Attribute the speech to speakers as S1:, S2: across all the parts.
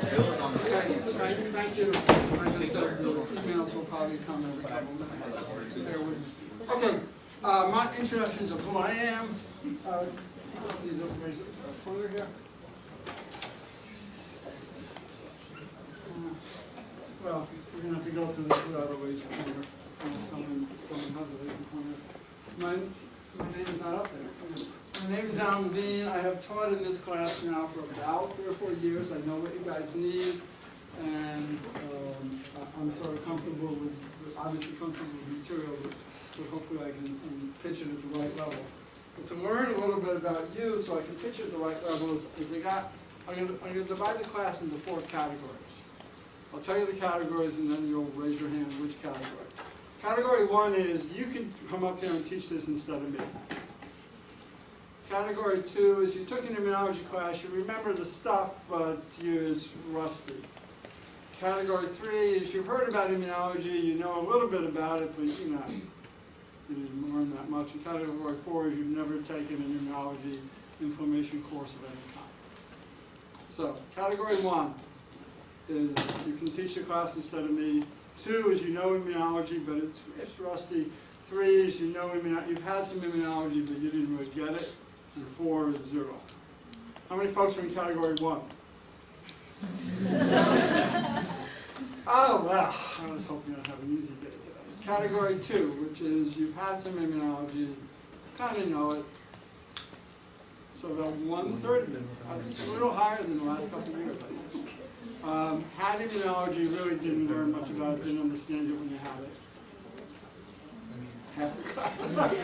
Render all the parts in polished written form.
S1: Thank you. Like I said, the emails will probably come every couple minutes. Bear with me. Okay, my introductions of who I am. These are pointer here. Well, we're going to have to go through this without a laser pointer, unless someone has a laser pointer. My name is not up there. My name is Levine. I have taught in this class now for about 3 or 4 years. I know what you guys need, and I'm sort of comfortable with, obviously comfortable with the material, but hopefully I can pitch it at the right level. But to learn a little bit about you, so I can pitch it at the right level, I'm going to divide the class into 4 categories. I'll tell you the categories, and then you'll raise your hand which category. Category 1 is you can come up here and teach this instead of me. Category 2 is you took an immunology class, you remember the stuff, but it's rusty. Category 3 is you heard about immunology, you know a little bit about it, but you didn't learn that much. And category 4 is you've never taken an immunology inflammation course of any kind. So, category 1 is you can teach the class instead of me. 2 is you know immunology, but it's rusty. 3 is you know you've had some immunology, but you didn't really get it. And 4 is 0. How many folks are in category 1? Oh, well, I was hoping I'd have an easy day today. Category 2, which is you've had some immunology, kind of know it. So about 1/3 of it. It's a little higher than the last couple of years, I think. Had immunology, really didn't learn much about it, didn't understand it when you had it. Half the class.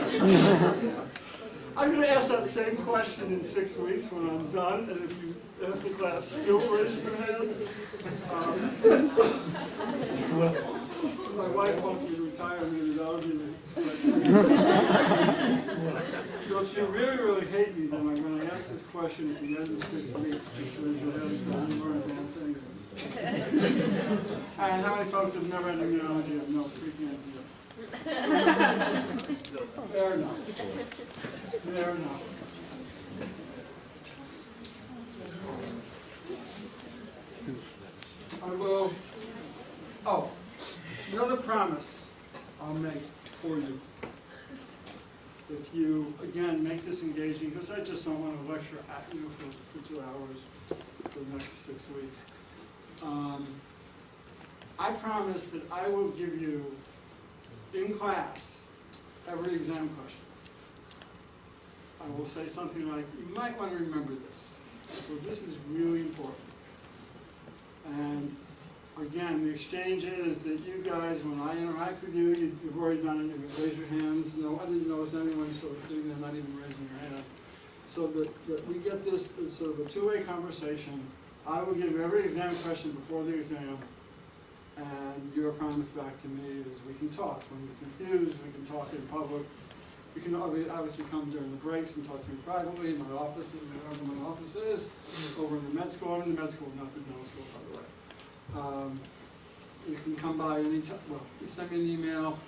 S1: I'm going to ask that same question in 6 weeks when I'm done, and if you ask the class still raise your hand. My wife wants me to retire, maybe that'll be So if you really, really hate me, then I'm going to ask this question at the end of 6 weeks. Just raise your hand so I didn't learn damn things. And how many folks have never had immunology have no freaking idea? Fair enough. Fair enough. I will. Oh, another promise I'll make for you. If you, again, make this engaging, because I just don't want to lecture at you for 2 hours for the next 6 weeks. I promise that I will give you, in class, every exam question. I will say something like, you might want to remember this. Well, this is really important. And again, the exchange is that you guys, when I interact with you, you've already done it, you raise your hands. No, I didn't notice anyone sort of sitting there not even raising your hand. So that we get this as sort of a two-way conversation. I will give every exam question before the exam, and your promise back to me is we can talk. When you're confused, we can talk in public. You can obviously come during the breaks and talk to me privately in my office, wherever my office is, over in the med school. I'm in the med school, not the dental school, by the way. You can come by anytime. Well, you send me an email.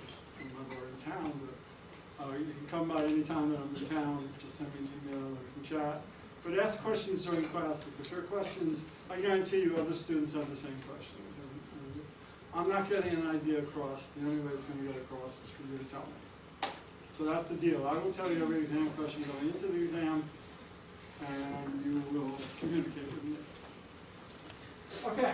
S1: I'm not in town, but you can come by any time that I'm in town. Just send me an email or we can chat. But ask questions during class, because your questions, I guarantee you other students have the same questions. And I'm not getting an idea across. The only way it's going to get across is for you to tell me. So that's the deal. I will tell you every exam question going into the exam, and you will communicate with me. Okay.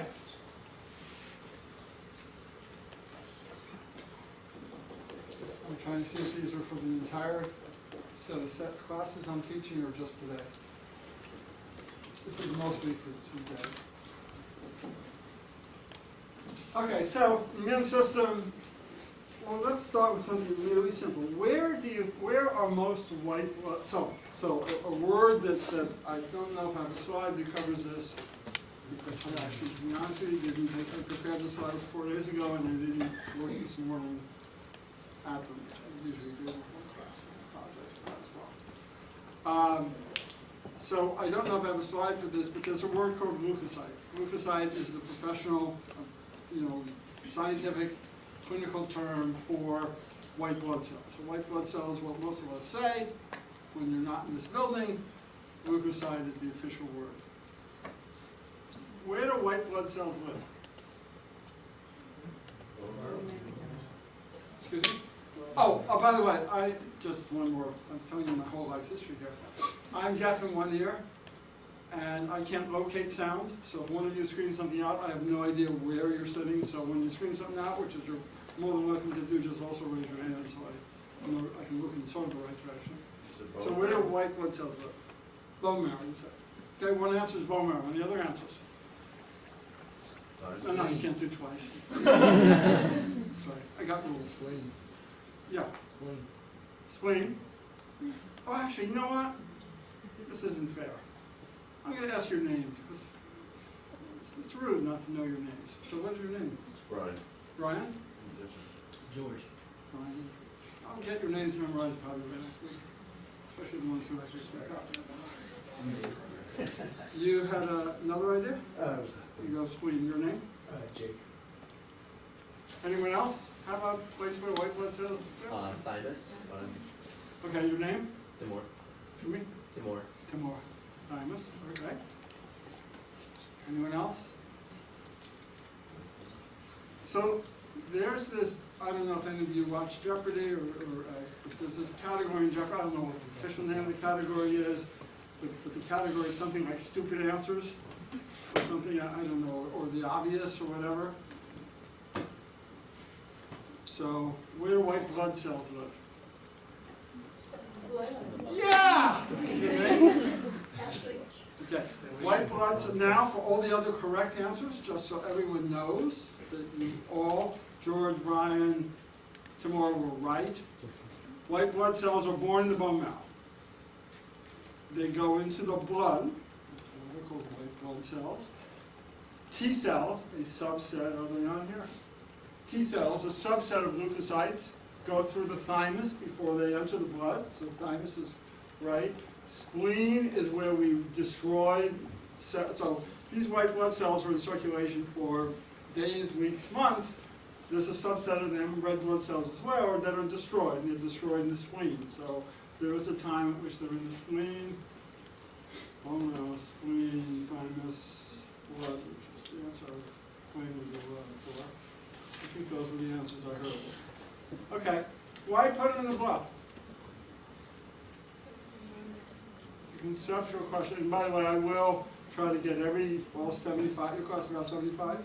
S1: I'm trying to see if these are for the entire set of classes I'm teaching or just today. This is mostly for today. Okay, so immune system. Well, let's start with something really simple. Where are most white blood? So a word that I don't know if I have a slide that covers this, because I actually, to be honest with you, I prepared the slides 4 days ago and I didn't look this morning at them. I usually do before class. I apologize for that as well. So I don't know if I have a slide for this, but there's a word called leukocyte. Leukocyte is the professional, scientific, clinical term for white blood cells. So white blood cells, what most of us say when you're not in this building, leukocyte is the official word. Where do white blood cells live? Excuse me? Oh, by the way, just one more, I'm telling you my whole life history here. I'm deaf in one ear, and I can't locate sound, so if one of you screams something out, I have no idea where you're sitting, so when you scream something out, which is you're more than welcome to do, just also raise your hand so I can look in sort of the right direction. So where do white blood cells live? Bone marrow, you said. Okay, one answer is bone marrow, and the other answers? No, you can't do twice. Sorry, I got rules.
S2: Spleen.
S1: Yeah.
S2: Spleen.
S1: Spleen. Oh, actually, you know what? This isn't fair. I'm going to ask your names, because it's rude not to know your names. So what is your name?
S3: It's Brian.
S1: Brian?
S2: George.
S1: Brian. I'll get your names memorized probably by next week, especially the ones who actually speak up. You had another idea? You go spleen. Your name?
S2: Jake.
S1: Anyone else have a place where white blood cells go?
S4: Thymus.
S1: Okay, your name?
S4: Timur.
S1: To me?
S4: Timur.
S1: Timur. Thymus. Okay. Anyone else? So there's this, I don't know if any of you watch Jeopardy or if there's this category in Jeopardy, I don't know what the official name of the category is, but the category is something like stupid answers or something, I don't know, or the obvious or whatever. So where do white blood cells live? Yeah! Okay, white blood cells. Now for all the other correct answers, just so everyone knows that you all, George, Brian, Timur, were right. White blood cells are born in the bone marrow. They go into the blood. That's what they're called, white blood cells. T cells, a subset, are they on here? T cells, a subset of leukocytes, go through the thymus before they enter the blood, so thymus is right. Spleen is where we destroyed, so these white blood cells are in circulation for days, weeks, months. There's a subset of them, red blood cells as well, that are destroyed, and they're destroyed in the spleen. So there is a time at which they're in the spleen, bone marrow, spleen, thymus, blood, which is the answer I was playing with you before. I think those were the answers I heard. Okay, why put them in the blood? It's a conceptual question. And by the way, I will try to get all 75. Your class about 75?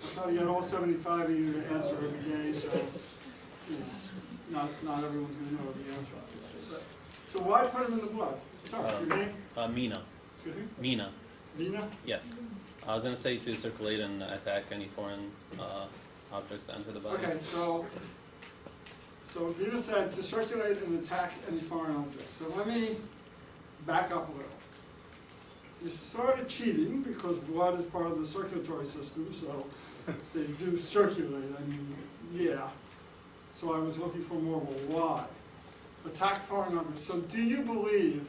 S1: I'll try to get all 75 of you to answer every day, so you know, not everyone's going to know the answer. So why put them in the blood? Sorry, your name?
S5: Mina.
S1: Excuse me?
S5: Mina.
S1: Nina?
S5: Yes. I was going to say to circulate and attack any foreign objects that enter the body.
S1: Okay, so Nina said to circulate and attack any foreign object. So let me back up a little. You're sort of cheating because blood is part of the circulatory system, so they do circulate. I mean, yeah. So I was looking for more of a why. Attack foreign objects. So do you believe,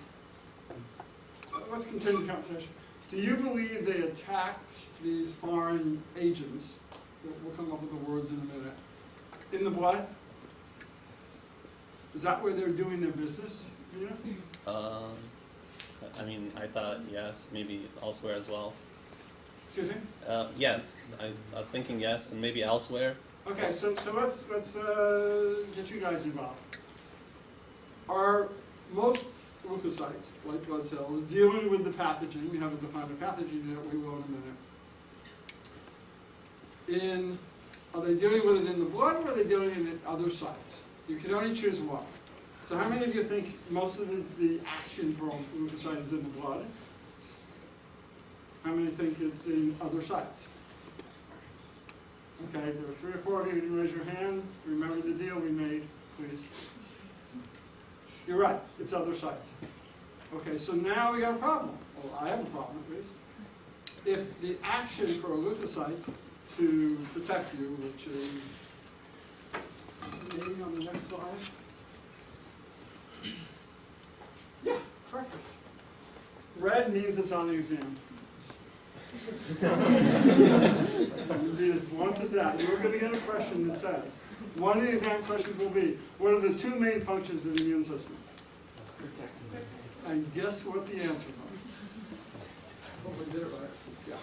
S1: let's continue the conversation. Do you believe they attack these foreign agents, we'll come up with the words in a minute, in the blood? Is that where they're doing their business? You know?
S5: I mean, I thought yes, maybe elsewhere as well.
S1: Excuse me?
S5: Yes, I was thinking yes, and maybe elsewhere.
S1: Okay, so let's get you guys involved. Are most leukocytes, white blood cells, dealing with the pathogen? We haven't defined the pathogen yet, we will in a minute. Are they dealing with it in the blood, or are they dealing it at other sites? You can only choose one. So how many of you think most of the action for leukocyte is in the blood? How many think it's in other sites? Okay, there are 3 or 4 of you who can raise your hand. Remember the deal we made, please. You're right, it's other sites. Okay, so now we got a problem. Well, I have a problem at least. If the action for a leukocyte to protect you, which is maybe on the next slide. Yeah, perfect. Red means it's on the exam. Be as blunt as that. You're going to get a question that says, one of the exam questions will be, what are the 2 main functions of the immune system? And guess what the answers Hope I did it right. Yeah.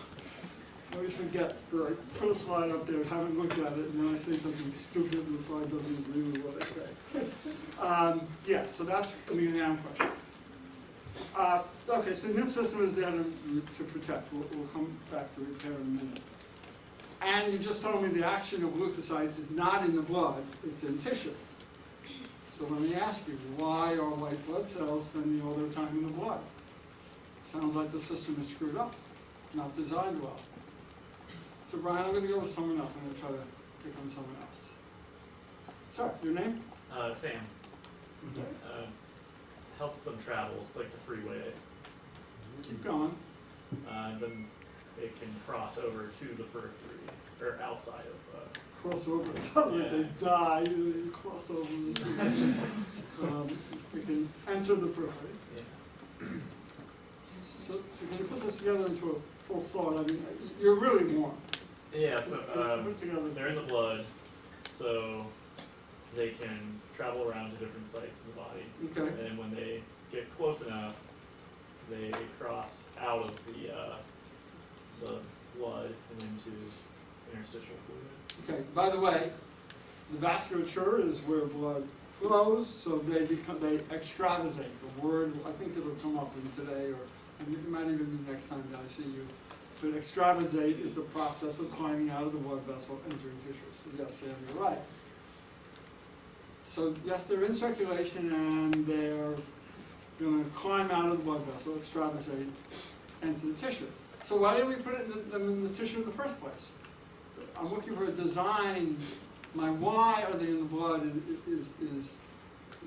S1: I always forget that I put a slide up there, haven't looked at it, and then I say something stupid and the slide doesn't agree with what I say. Yeah, so that's an exam question. Okay, so immune system is there to protect. We'll come back to repair in a minute. And you just told me the action of leukocytes is not in the blood, it's in tissue. So let me ask you, why are white blood cells spending all their time in the blood? Sounds like the system is screwed up. It's not designed well. So Brian, I'm going to go with someone else. I'm going to try to pick on someone else. Sorry, your name?
S3: Sam. Helps them travel. It's like the freeway.
S1: Keep going.
S3: Then it can cross over to the periphery, or outside of.
S1: Crossover. It sounds like they die. You cross over. We can enter the periphery.
S3: Yeah.
S1: So can you put this together into a full thought? I mean, you're really warm.
S3: Yeah, so
S1: Put it together.
S3: they're in the blood, so they can travel around to different sites in the body.
S1: Okay.
S3: And when they get close enough, they cross out of the blood and into interstitial fluid.
S1: Okay. By the way, the vasculature is where blood flows, so they extravasate. The word, I think it will come up in today, or it might even be next time that I see you. But extravasate is the process of climbing out of the blood vessel, entering tissue. So yes, Sam, you're right. So yes, they're in circulation and they're going to climb out of the blood vessel, extravasate, enter the tissue. So why didn't we put them in the tissue in the first place? I'm looking for a design. My why are they in the blood is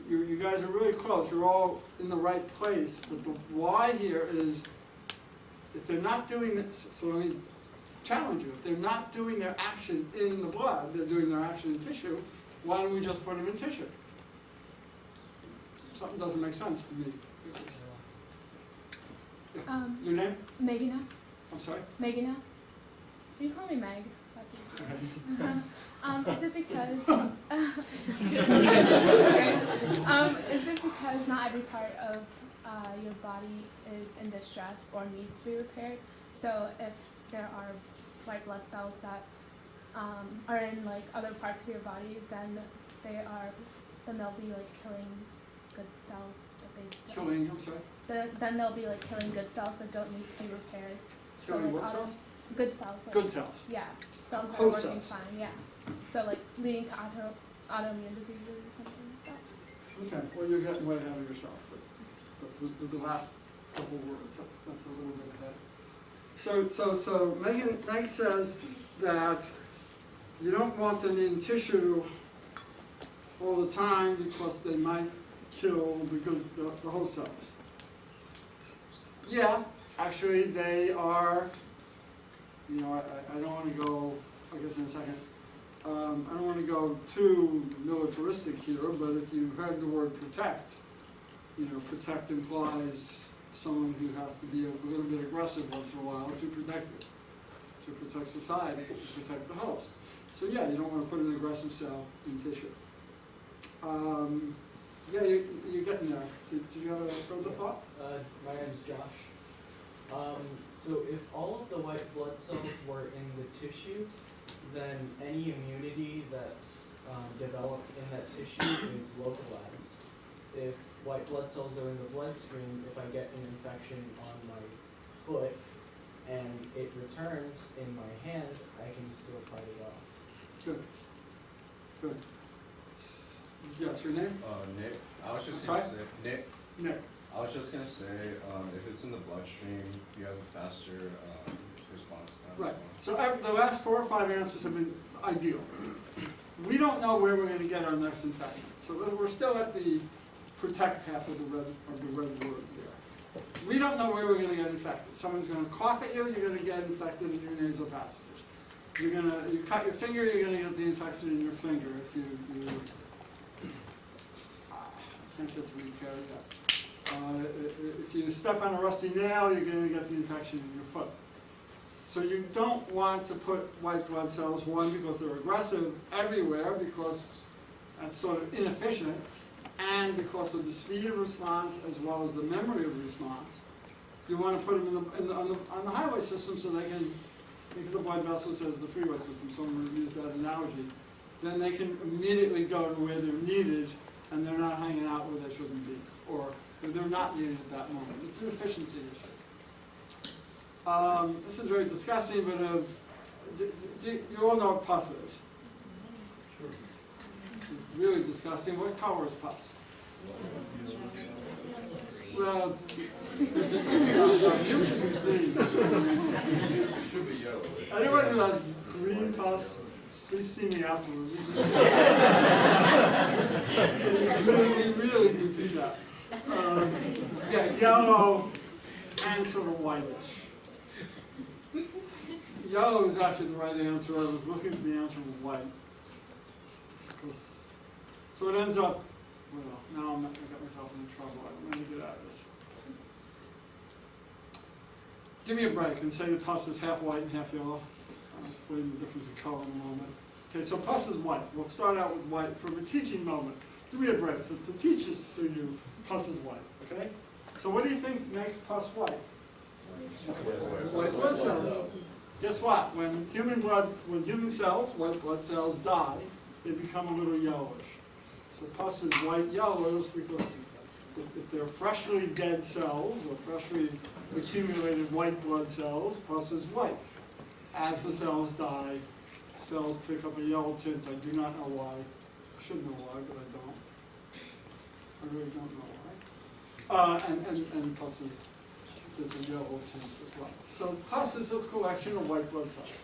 S1: you guys are really close. You're all in the right place. But the why here is if they're not doing this, so let me challenge you. If they're not doing their action in the blood, they're doing their action in tissue, why don't we just put them in tissue? Something doesn't make sense to me. Yeah. Your name?
S4: Megina.
S1: I'm sorry?
S4: Megina. You call me Meg. That's easy. Is it because is it because not every part of your body is in distress or needs to be repaired? So if there are white blood cells that are in like other parts of your body, then they'll be like killing good cells that they don't.
S1: Killing, I'm sorry?
S4: Then they'll be like killing good cells that don't need to be repaired.
S1: Killing
S4: like
S1: what cells?
S4: Good cells. Like,
S1: Good cells.
S4: Yeah, cells that are
S1: Host
S4: working
S1: cells.
S4: fine. Yeah. So like leading to autoimmune diseases or something like that.
S1: Okay, well, you're getting way ahead of yourself, but the last couple words, that's a little bit ahead. So Meg says that you don't want them in tissue all the time because they might kill the host cells. Yeah, actually they are, I don't want to go, I'll get to in a second. I don't want to go too militaristic here, but if you heard the word protect, protect implies someone who has to be a little bit aggressive once in a while to protect you, to protect society, to protect the host. So yeah, you don't want to put an aggressive cell in tissue. Yeah, you're getting there. Did you have a further thought?
S2: My name's Josh. So if all of the white blood cells were in the tissue, then any immunity that's developed in that tissue is localized. If white blood cells are in the bloodstream, if I get an infection on my foot and it returns in my hand, I can still fight it off.
S1: Good. Good. Yes, your name?
S6: Nick. I was just
S1: Sorry?
S6: gonna say, Nick.
S1: Nick.
S6: I was just gonna say, if it's in the bloodstream, you have a faster response time.
S1: Right.
S6: as well.
S1: So the last 4 or 5 answers have been ideal. We don't know where we're going to get our next infection. So we're still at the protect half of the red words there. We don't know where we're going to get infected. Someone's going to cough at you, you're going to get infected in your nasal passages. You cut your finger, you're going to get the infection in your finger. If I can't get to read carry that. If you step on a rusty nail, you're going to get the infection in your foot. So you don't want to put white blood cells, one, because they're aggressive everywhere, because that's sort of inefficient, and because of the speed of response as well as the memory of response. You want to put them on the highway system so they can, think of the blood vessels as the freeway system, someone would use that analogy. Then they can immediately go to where they're needed and they're not hanging out where they shouldn't be, or they're not needed at that moment. It's an efficiency issue. This is very disgusting, but you all know what pus is. This is really disgusting. What color is pus? Well, mucus is green.
S6: Should be yellow.
S1: Anyone who has green pus, please see me afterwards. We really need to do that. Yeah, yellow and sort of whitish. Yellow is actually the right answer. I was looking for the answer with white. So it ends up, well, now I got myself into trouble. I'm going to get out of this. Give me a break and say the pus is half white and half yellow. I'll explain the difference in color in a moment. Okay, so pus is white. We'll start out with white for a teaching moment. Give me a break. So to teach this to you, pus is white, okay? So what do you think makes pus white? White blood cells. Guess what? When human cells, white blood cells die, they become a little yellowish. So pus is white yellowish because if they're freshly dead cells or freshly accumulated white blood cells, pus is white. As the cells die, cells pick up a yellow tint. I do not know why. I should know why, but I don't. I really don't know why. And pus is, there's a yellow tint as well. So pus is a collection of white blood cells.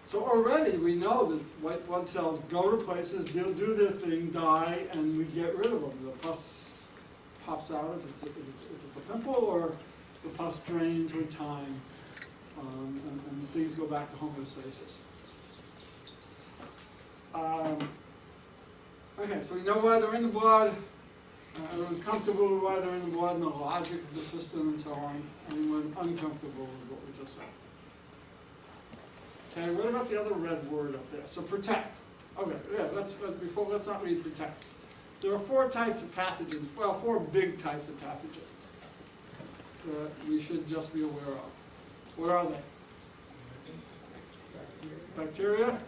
S1: So already we know that white blood cells go to places, they'll do their thing, die, and we get rid of them. The pus pops out if it's a pimple, or the pus drains with time, and things go back to homeostasis. Okay, so we know why they're in the blood. Everyone's comfortable with why they're in the blood and the logic of the system and so on. Anyone uncomfortable with what we just said? Okay, what about the other red word up there? So protect. Okay, yeah, let's not read protect. There are 4 types of pathogens, well, 4 big types of pathogens that we should just be aware of. What are they? Bacteria,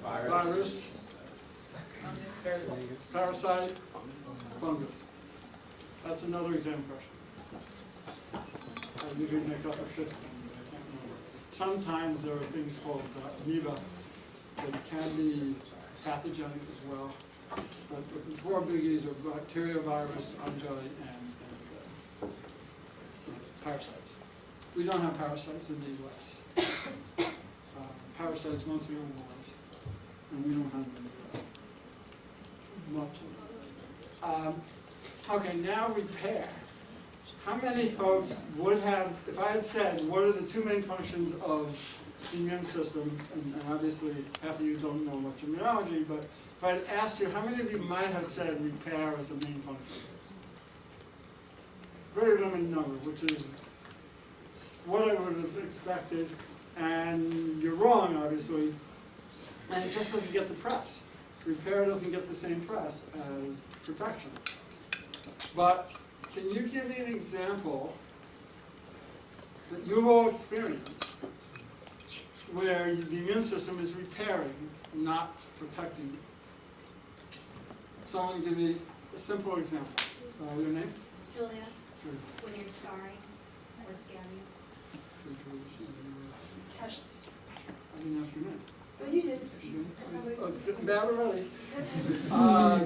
S1: virus, parasite, fungus. That's another exam question. You can make up a 5th one, but I can't remember. Sometimes there are things called amoeba that can be pathogenic as well. But the 4 biggies are bacteria, virus, fungi, and parasites. We don't have parasites in the U.S. Parasites mostly on Mars, and we don't have them in the U.S. Much. Okay, now repair. How many folks would have, if I had said, what are the 2 main functions of the immune system, and obviously half of you don't know much immunology, but if I had asked you, how many of you might have said repair as a main function? Very limited number, which is what I would have expected, and you're wrong, obviously, and it just doesn't get the press. Repair doesn't get the same press as protection. But can you give me an example that you've all experienced where the immune system is repairing, not protecting you? Someone give me a simple example. Your name?
S7: Julia,
S1: Sure.
S7: when you're scarring or scabbing.
S1: I didn't ask your name.
S8: Oh, you did.
S1: Oh, it's getting bad already.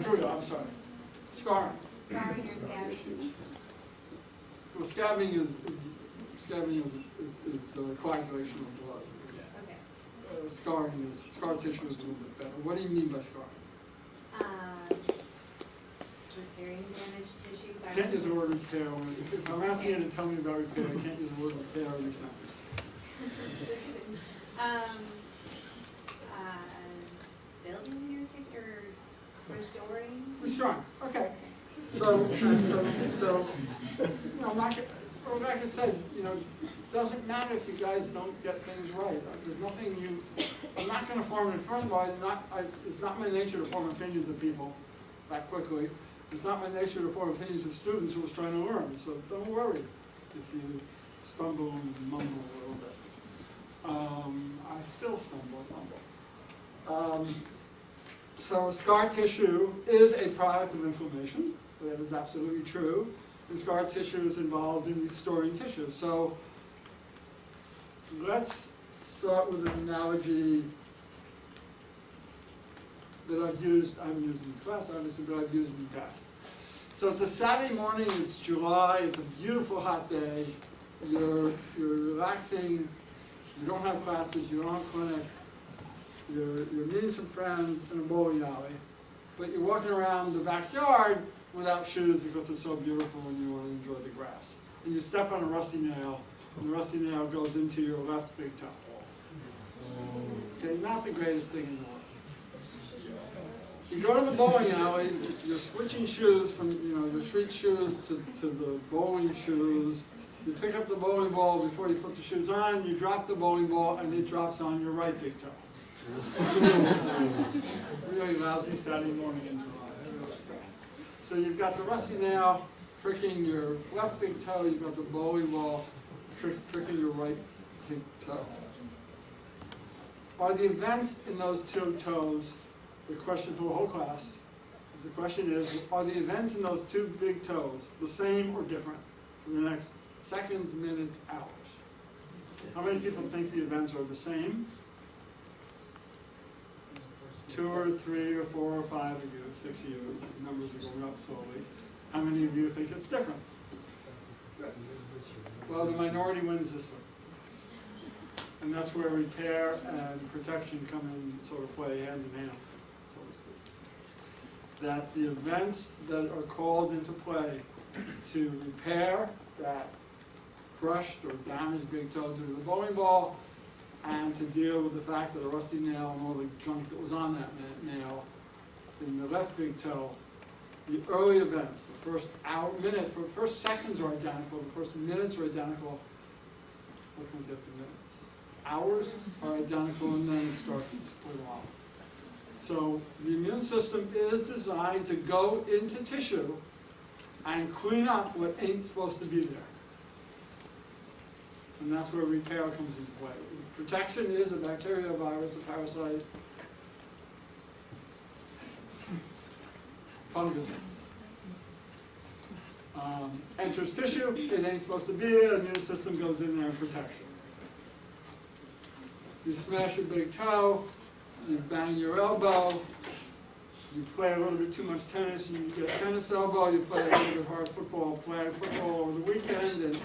S1: Julia, I'm sorry. Scarring.
S7: Scarring or scabbing.
S1: Well, scabbing is coagulation of blood.
S7: Okay.
S1: Scarring is, scar tissue is a little bit better. What do you mean by scarring?
S7: Repairing damaged tissue.
S1: I can't use the word repair. If I'm asking you to tell me about repair, I can't use the word repair in a sentence.
S7: Building your tissue or restoring.
S1: Restoring. Okay. So Rebecca said, it doesn't matter if you guys don't get things right. There's nothing I'm not going to form an opinion. It's not my nature to form opinions of people that quickly. It's not my nature to form opinions of students who are trying to learn. So don't worry. stumble and mumble a little bit. I still stumble and mumble. So scar tissue is a product of inflammation. That is absolutely true. And scar tissue is involved in restoring tissue. So let's start with an analogy that I've used. I haven't used in this class, obviously, but I've used in the past. So it's a Saturday morning, it's July, it's a beautiful hot day. You're relaxing, you don't have classes, you don't have clinic, you're meeting some friends in a bowling alley, but you're walking around the backyard without shoes because it's so beautiful and you want to enjoy the grass. And you step on a rusty nail, and the rusty nail goes into your left big toe. Okay, not the greatest thing in the world. You go to the bowling alley, you're switching shoes from, your street shoes to the bowling shoes. You pick up the bowling ball before you put the shoes on, you drop the bowling ball, and it drops on your right big toe. Really lousy Saturday morning in July. So you've got the rusty nail pricking your left big toe, you've got the bowling ball pricking your right big toe. Are the events in those two toes, the question for the whole class, the question is, are the events in those two big toes the same or different for the next seconds, minutes, hours? How many people think the events are the same? 2 or 3 or 4 or 5 of you, 6 of you, numbers are going up slowly. How many of you think it's different? Good. Well, the minority wins this one. And that's where repair and protection come in, sort of play hand in hand, so to speak. That the events that are called into play to repair that crushed or damaged big toe due to the bowling ball, and to deal with the fact that a rusty nail and all the junk that was on that nail in the left big toe, the early events, the first hour, minute, the first seconds are identical, the first minutes are identical. What comes after minutes? Hours are identical, and then it starts to split off. So the immune system is designed to go into tissue and clean up what ain't supposed to be there. And that's where repair comes into play. Protection is a bacteria, a virus, a parasite, fungus. Enters tissue, it ain't supposed to be there, the immune system goes in there and protects you. You smash your big toe, you bang your elbow, you play a little bit too much tennis, you get a tennis elbow, you play a little bit hard football, flag football over the weekend, and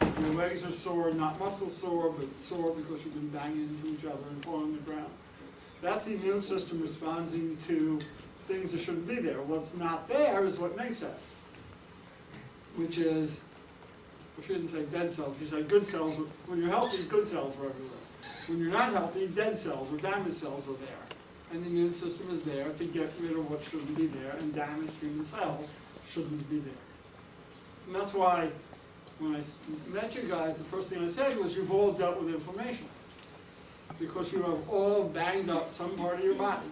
S1: your legs are sore, not muscle sore, but sore because you've been banging into each other and falling on the ground. That's the immune system responding to things that shouldn't be there. What's not there is what makes it, which is, if you didn't say dead cells, you said good cells. When you're healthy, good cells are everywhere. When you're not healthy, dead cells or damaged cells are there. And the immune system is there to get rid of what shouldn't be there, and damaged human cells shouldn't be there. And that's why when I met you guys, the first thing I said was you've all dealt with inflammation. Because you have all banged up some part of your body,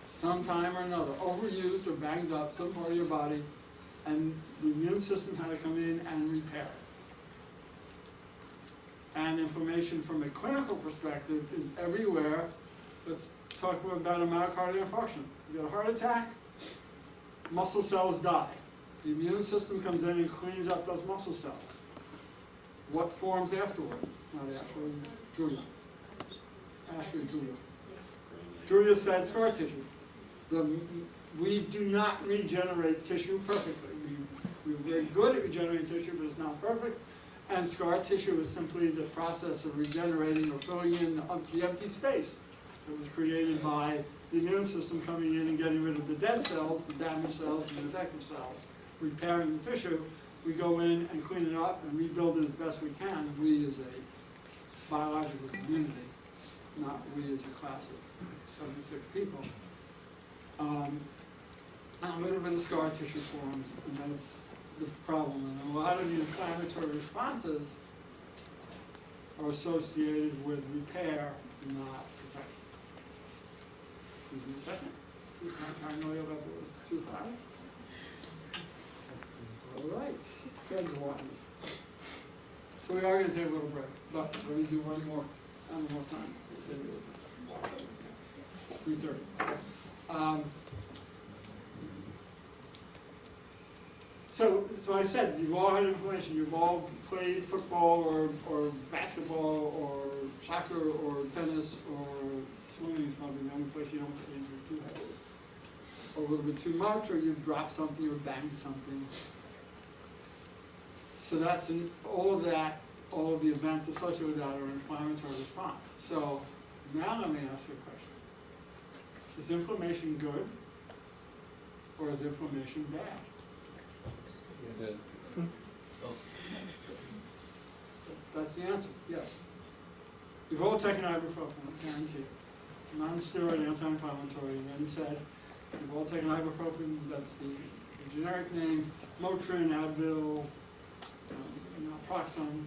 S1: sometime or another, overused or banged up some part of your body, and the immune system had to come in and repair it. And inflammation from a clinical perspective is everywhere. Let's talk about a myocardial infarction. You get a heart attack, muscle cells die. The immune system comes in and cleans up those muscle cells. What forms afterward? Not actually, Julia. Actually, Julia. Julia said scar tissue. We do not regenerate tissue perfectly. We're very good at regenerating tissue, but it's not perfect. And scar tissue is simply the process of regenerating or filling in the empty space that was created by the immune system coming in and getting rid of the dead cells, the damaged cells, and the defective cells, repairing the tissue. We go in and clean it up and rebuild it as best we can. We as a biological community, not we as a class of 76 people. And a little bit of scar tissue forms, and that's the problem. And a lot of the inflammatory responses are associated with repair, not protection. Excuse me a second. See if my paranoia level is too high. All right, Fred's wanting me. So we are gonna take a little break, but let me do one more time. It's 3:30. So I said, you've all had information, you've all played football or basketball or soccer or tennis or swimming is probably the only place you don't get injured too heavily. Or a little bit too much, or you've dropped something or banged something. So that's all of that, all of the events associated with that are an inflammatory response. So now let me ask you a question. Is inflammation good or is inflammation bad?
S5: Good.
S1: That's the answer, yes. You've all taken ibuprofen, I guarantee it. Non-steroid anti-inflammatory, and then said, you've all taken ibuprofen, that's the generic name, Motrin, Advil, Nalproxone.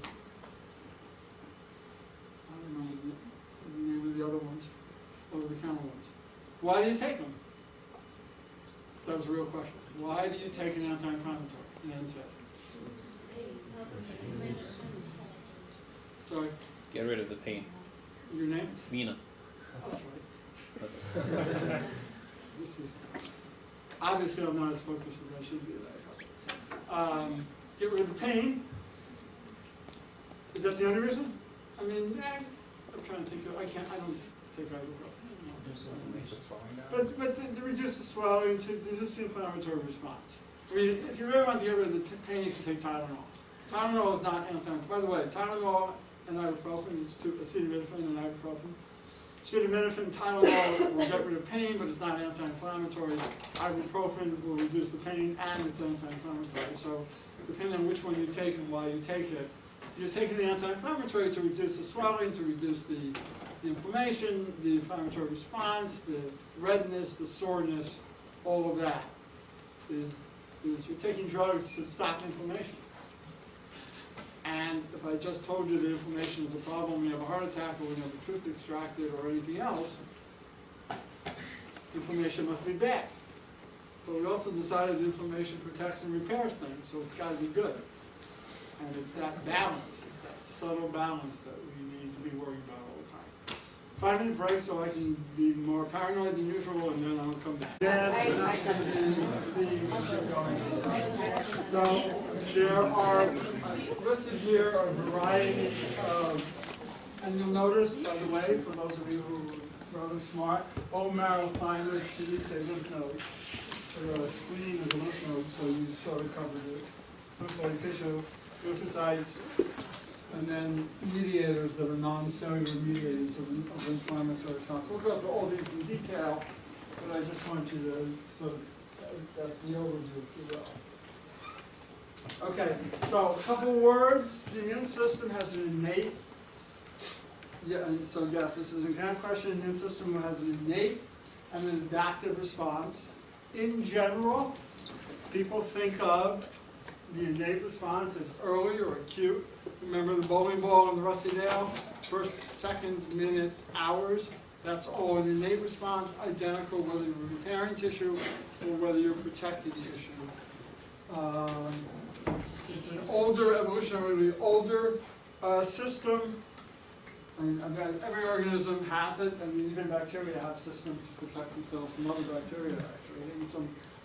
S1: I don't remember the name of the other ones, over-the-counter ones. Why do you take them? That was a real question. Why do you take an anti-inflammatory? And then said. Sorry,
S5: Get rid of the pain.
S1: your name?
S5: Mina.
S1: That's right.
S5: That's
S1: This is, obviously I'm not as focused as I should be. Get rid of the pain. Is that the only reason? I mean, I'm trying to think of, I don't take ibuprofen. But to reduce the swelling, to reduce the inflammatory response. I mean, if you really want to get rid of the pain, you can take Tylenol. Tylenol is not anti-inflammatory. By the way, Tylenol and ibuprofen is acetaminophen and ibuprofen. Acetaminophen and Tylenol will get rid of pain, but it's not anti-inflammatory. Ibuprofen will reduce the pain and it's anti-inflammatory. So depending on which one you take and why you take it, you're taking the anti-inflammatory to reduce the swelling, to reduce the inflammation, the inflammatory response, the redness, the soreness, all of that is you're taking drugs to stop inflammation. And if I just told you that inflammation is a problem when you have a heart attack or when you have a tooth extracted or anything else, inflammation must be bad. But we also decided that inflammation protects and repairs things, so it's got to be good. And it's that balance, it's that subtle balance that we need to be worrying about all the time. 5-minute break so I can be more paranoid than usual, and then I'll come back. Yeah, that's going to be the theme keep going. So there are listed here a variety of, and you'll notice, by the way, for those of you who are rather smart, bone marrow fineness needs a lymph node. Or a spleen is a lymph node, so you sort of covered it. Lymphoid tissue, lymphocytes, and then mediators that are non-cellular mediators of inflammatory response. We'll go through all these in detail, but I just want you to sort of, that's the overview, if you will. Okay, so a couple words. The immune system has an innate, and so yes, this is an exam question. The immune system has an innate and an adaptive response. In general, people think of the innate response as early or acute. Remember the bowling ball and the rusty nail? First, seconds, minutes, hours. That's all an innate response, identical whether you're repairing tissue or whether you're protecting tissue. It's an older, evolutionarily older system. I mean, every organism has it. I mean, even bacteria have systems to protect themselves from other bacteria, actually, even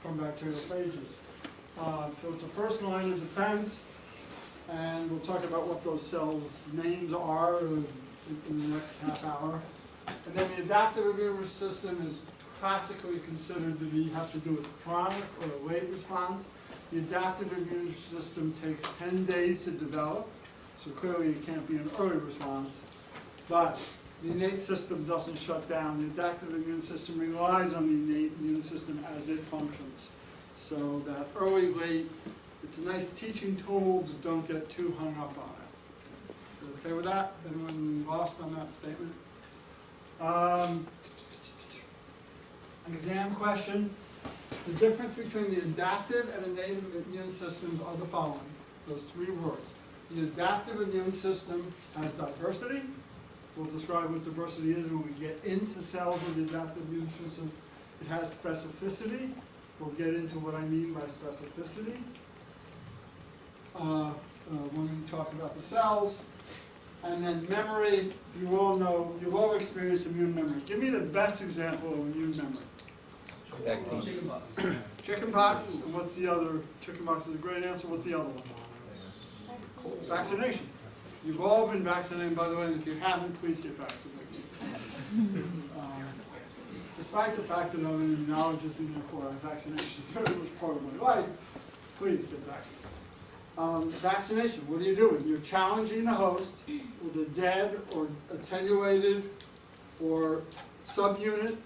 S1: from bacteriophages. So it's a first line of defense, and we'll talk about what those cells' names are in the next half hour. And then the adaptive immune system is classically considered to have to do with chronic or a late response. The adaptive immune system takes 10 days to develop, so clearly it can't be an early response. But the innate system doesn't shut down. The adaptive immune system relies on the innate immune system as it functions. So that early, late, it's a nice teaching tool, but don't get too hung up on it. You okay with that? Anyone lost on that statement? An exam question. The difference between the adaptive and innate immune systems are the following. Those 3 words. The adaptive immune system has diversity. We'll describe what diversity is when we get into cells of the adaptive immune system. It has specificity. We'll get into what I mean by specificity. when we talk about the cells. And then memory, you all know, you've all experienced immune memory. Give me the best example of immune memory.
S5: Vaccines.
S1: Chickenpox, and what's the other? Chickenpox is a great answer. What's the other one? Vaccination. You've all been vaccinated, by the way, and if you haven't, please get vaccinated. Despite the fact that I'm an immunologist and therefore vaccination is very much part of my life, please get vaccinated. Vaccination, what are you doing? You're challenging the host with a dead or attenuated or subunit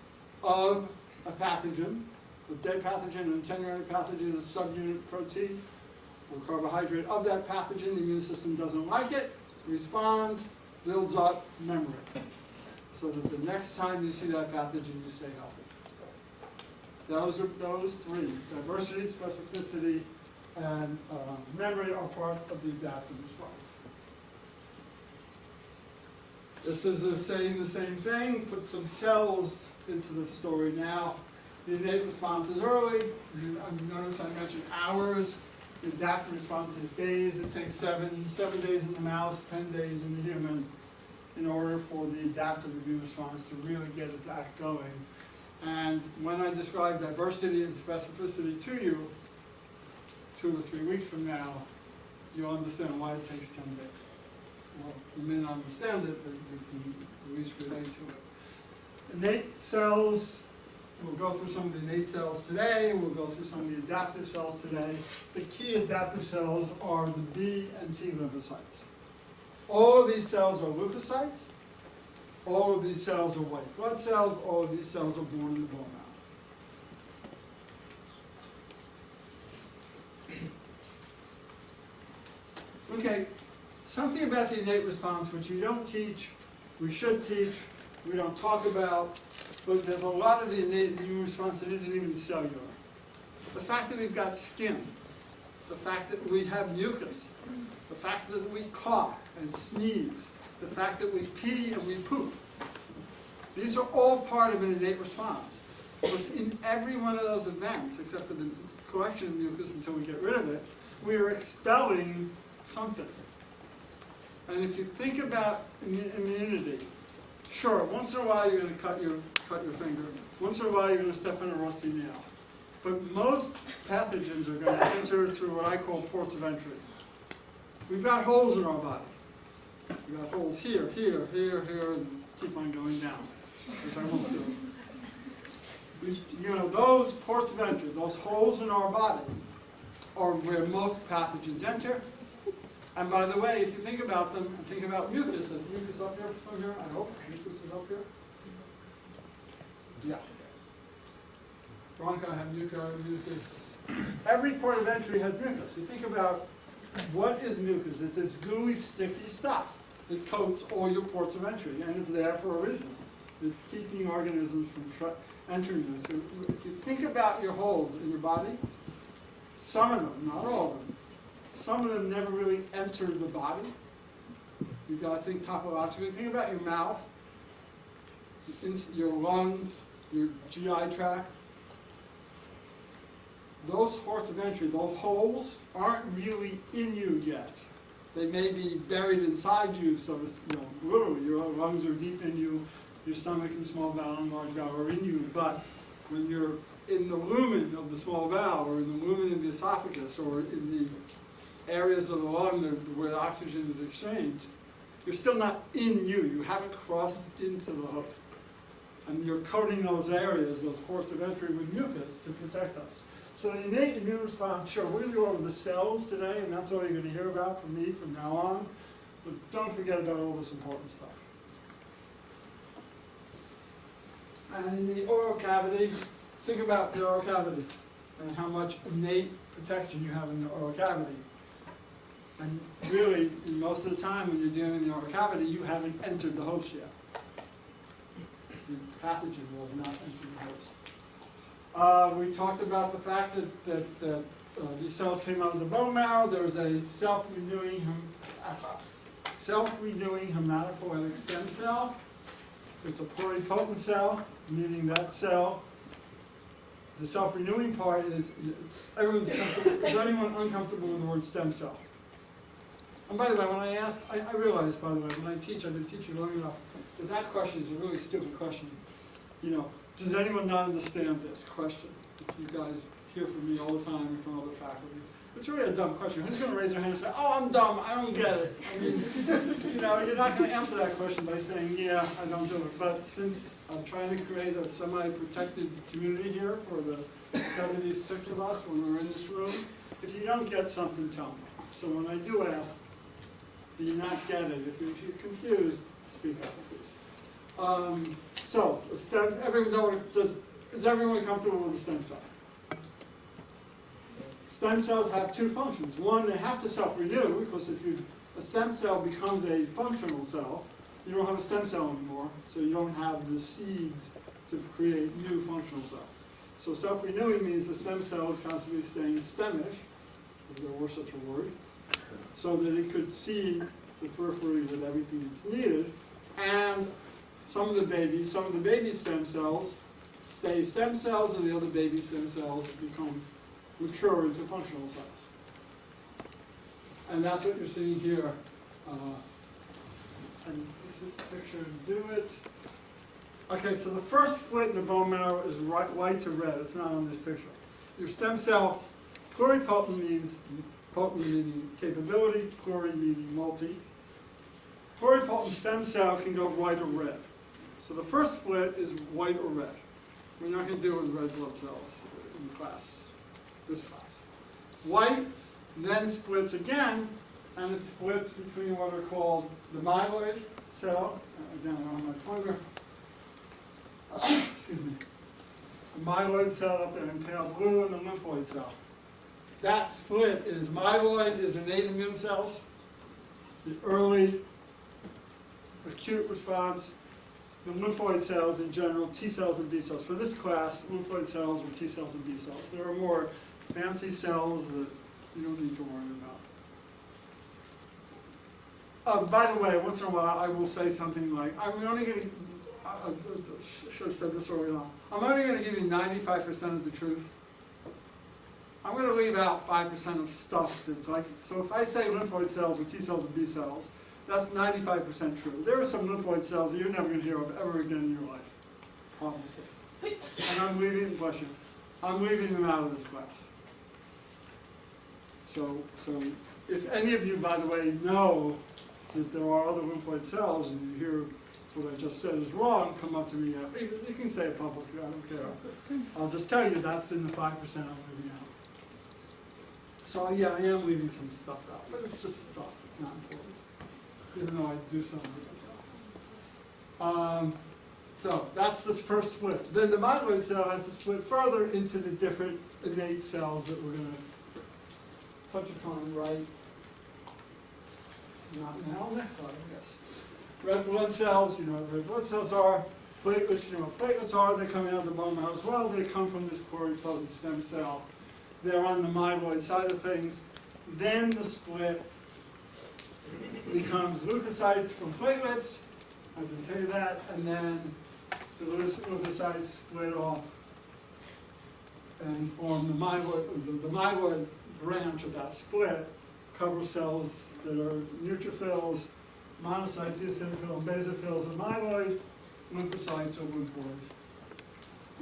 S1: of a pathogen, a dead pathogen, an attenuated pathogen, a subunit protein or carbohydrate of that pathogen. The immune system doesn't like it, responds, builds up memory, so that the next time you see that pathogen, you stay healthy. Those three, diversity, specificity, and memory are part of the adaptive response. This is saying the same thing, put some cells into the story now. The innate response is early. You notice I mentioned hours. The adaptive response is days. It takes 7 days in the mouse, 10 days in the human, in order for the adaptive immune response to really get its act going. And when I describe diversity and specificity to you, 2 or 3 weeks from now, you'll understand why it takes 10 days. Well, you may not understand it, but you can at least relate to it. Innate cells, we'll go through some of the innate cells today, we'll go through some of the adaptive cells today. The key adaptive cells are the B and T lymphocytes. All of these cells are leukocytes, all of these cells are white blood cells, all of these cells are born in the bone marrow. Okay, something about the innate response which you don't teach, we should teach, we don't talk about, but there's a lot of the innate immune response that isn't even cellular. The fact that we've got skin, the fact that we have mucus, the fact that we cough and sneeze, the fact that we pee and we poop, these are all part of an innate response. Because in every one of those events, except for the collection of mucus until we get rid of it, we are expelling something. And if you think about immunity, sure, once in a while you're going to cut your finger. Once in a while you're going to step on a rusty nail. But most pathogens are going to enter through what I call ports of entry. We've got holes in our body. We've got holes here, here, here, here, and keep on going down, which I won't do. You know, those ports of entry, those holes in our body, are where most pathogens enter. And by the way, if you think about them, and think about mucus, is mucus up here somewhere? I hope mucus is up here. Yeah. Bronchi have mucus. Every port of entry has mucus. You think about what is mucus? It's this gooey, sticky stuff that coats all your ports of entry, and it's there for a reason. It's keeping organisms from entering you. So if you think about your holes in your body, some of them, not all of them, some of them never really enter the body. You've got to think topologically. Think about your mouth, your lungs, your GI tract. Those ports of entry, those holes, aren't really in you yet. They may be buried inside you, so it's, literally, your lungs are deep in you, your stomach and small bowel and large bowel are in you, but when you're in the lumen of the small bowel, or in the lumen of the esophagus, or in the areas of the lung where oxygen is exchanged, you're still not in you. You haven't crossed into the host. And you're coating those areas, those ports of entry, with mucus to protect us. So the innate immune response, sure, we're going to go over the cells today, and that's all you're going to hear about from me from now on. But don't forget about all this important stuff. And in the oral cavity, think about the oral cavity and how much innate protection you have in the oral cavity. And really, most of the time when you're dealing in the oral cavity, you haven't entered the host yet. The pathogen will have not entered the host. We talked about the fact that these cells came out of the bone marrow. There was a self-renewing hematopoietic stem cell. It's a pluripotent cell, meaning that cell, the self-renewing part is, everyone's comfortable. Is anyone uncomfortable with the word stem cell? And by the way, when I ask, I realize, by the way, when I teach, I've been teaching long enough, that question is a really stupid question. You know, does anyone not understand this question? You guys hear from me all the time and from other faculty. It's really a dumb question. Who's going to raise their hand and say, oh, I'm dumb, I don't get it? I mean, you know, you're not going to answer that question by saying, yeah, I don't do it. But since I'm trying to create a semi-protected community here for the 76 of us when we're in this room, if you don't get something, tell me. So when I do ask, do you not get it? If you're confused, speak up, please. So, the stems, is everyone comfortable with the stem cell? Stem cells have two functions. One, they have to self-renew, because if a stem cell becomes a functional cell, you don't have a stem cell anymore, so you don't have the seeds to create new functional cells. So self-renewing means the stem cell is constantly staying stemish, if there were such a word, so that it could seed the periphery with everything that's needed, and some of the baby stem cells stay stem cells, and the other baby stem cells become mature into functional cells. And that's what you're seeing here. And this is the picture to do it. Okay, so the first split in the bone marrow is white to red. It's not on this picture. Your stem cell, pluripotent means, potent meaning capability, pluri meaning multi. Pluripotent stem cell can go white or red. So the first split is white or red. We're not going to deal with red blood cells in class, this class. White then splits again, and it splits between what are called the myeloid cell. Again, I don't have my pointer. Excuse me. The myeloid cell up there in pale blue, and the lymphoid cell. That split is myeloid is innate immune cells, the early acute response. The lymphoid cells in general, T cells and B cells. For this class, lymphoid cells are T cells and B cells. There are more fancy cells that you don't need to worry about. By the way, once in a while I will say something like, I'm only going to, I should have said this early on, I'm only going to give you 95% of the truth. I'm going to leave out 5% of stuff that's like, so if I say lymphoid cells or T cells and B cells, that's 95% true. There are some lymphoid cells that you're never going to hear of ever again in your life. Probably. And I'm leaving them out of this class. So if any of you, by the way, know that there are other lymphoid cells and you hear what I just said is wrong, come up to me. You can say it publicly, I don't care. I'll just tell you that's in the 5% I'm leaving out. So yeah, I am leaving some stuff out, but it's just stuff. It's not important. Even though I do some of it myself. So that's this first split. Then the myeloid cell has to split further into the different innate cells that we're going to touch upon right not now, next slide, I guess. Red blood cells, you know what red blood cells are. Platelets, you know what platelets are. They come out of the bone marrow as well. They come from this pluripotent stem cell. They're on the myeloid side of things. Then the split becomes leukocytes from platelets, I can tell you that, and then the leukocytes split off and form the myeloid branch of that split, cover cells that are neutrophils, monocytes, eosinophils, and basophils are myeloid, lymphocytes are lymphoid.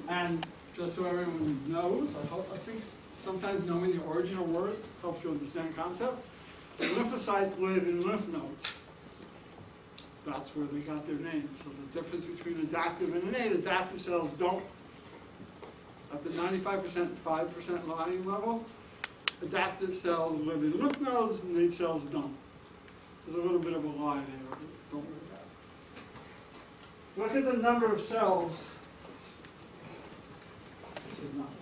S1: And just so everyone knows, I think sometimes knowing the origin of words helps you understand concepts. The lymphocytes live in lymph nodes. That's where they got their name. So the difference between adaptive and innate, adaptive cells don't, at the 95%, 5% lying level, adaptive cells live in lymph nodes, innate cells don't. There's a little bit of a lie there, but don't worry about it. Look at the number of cells. This is not right.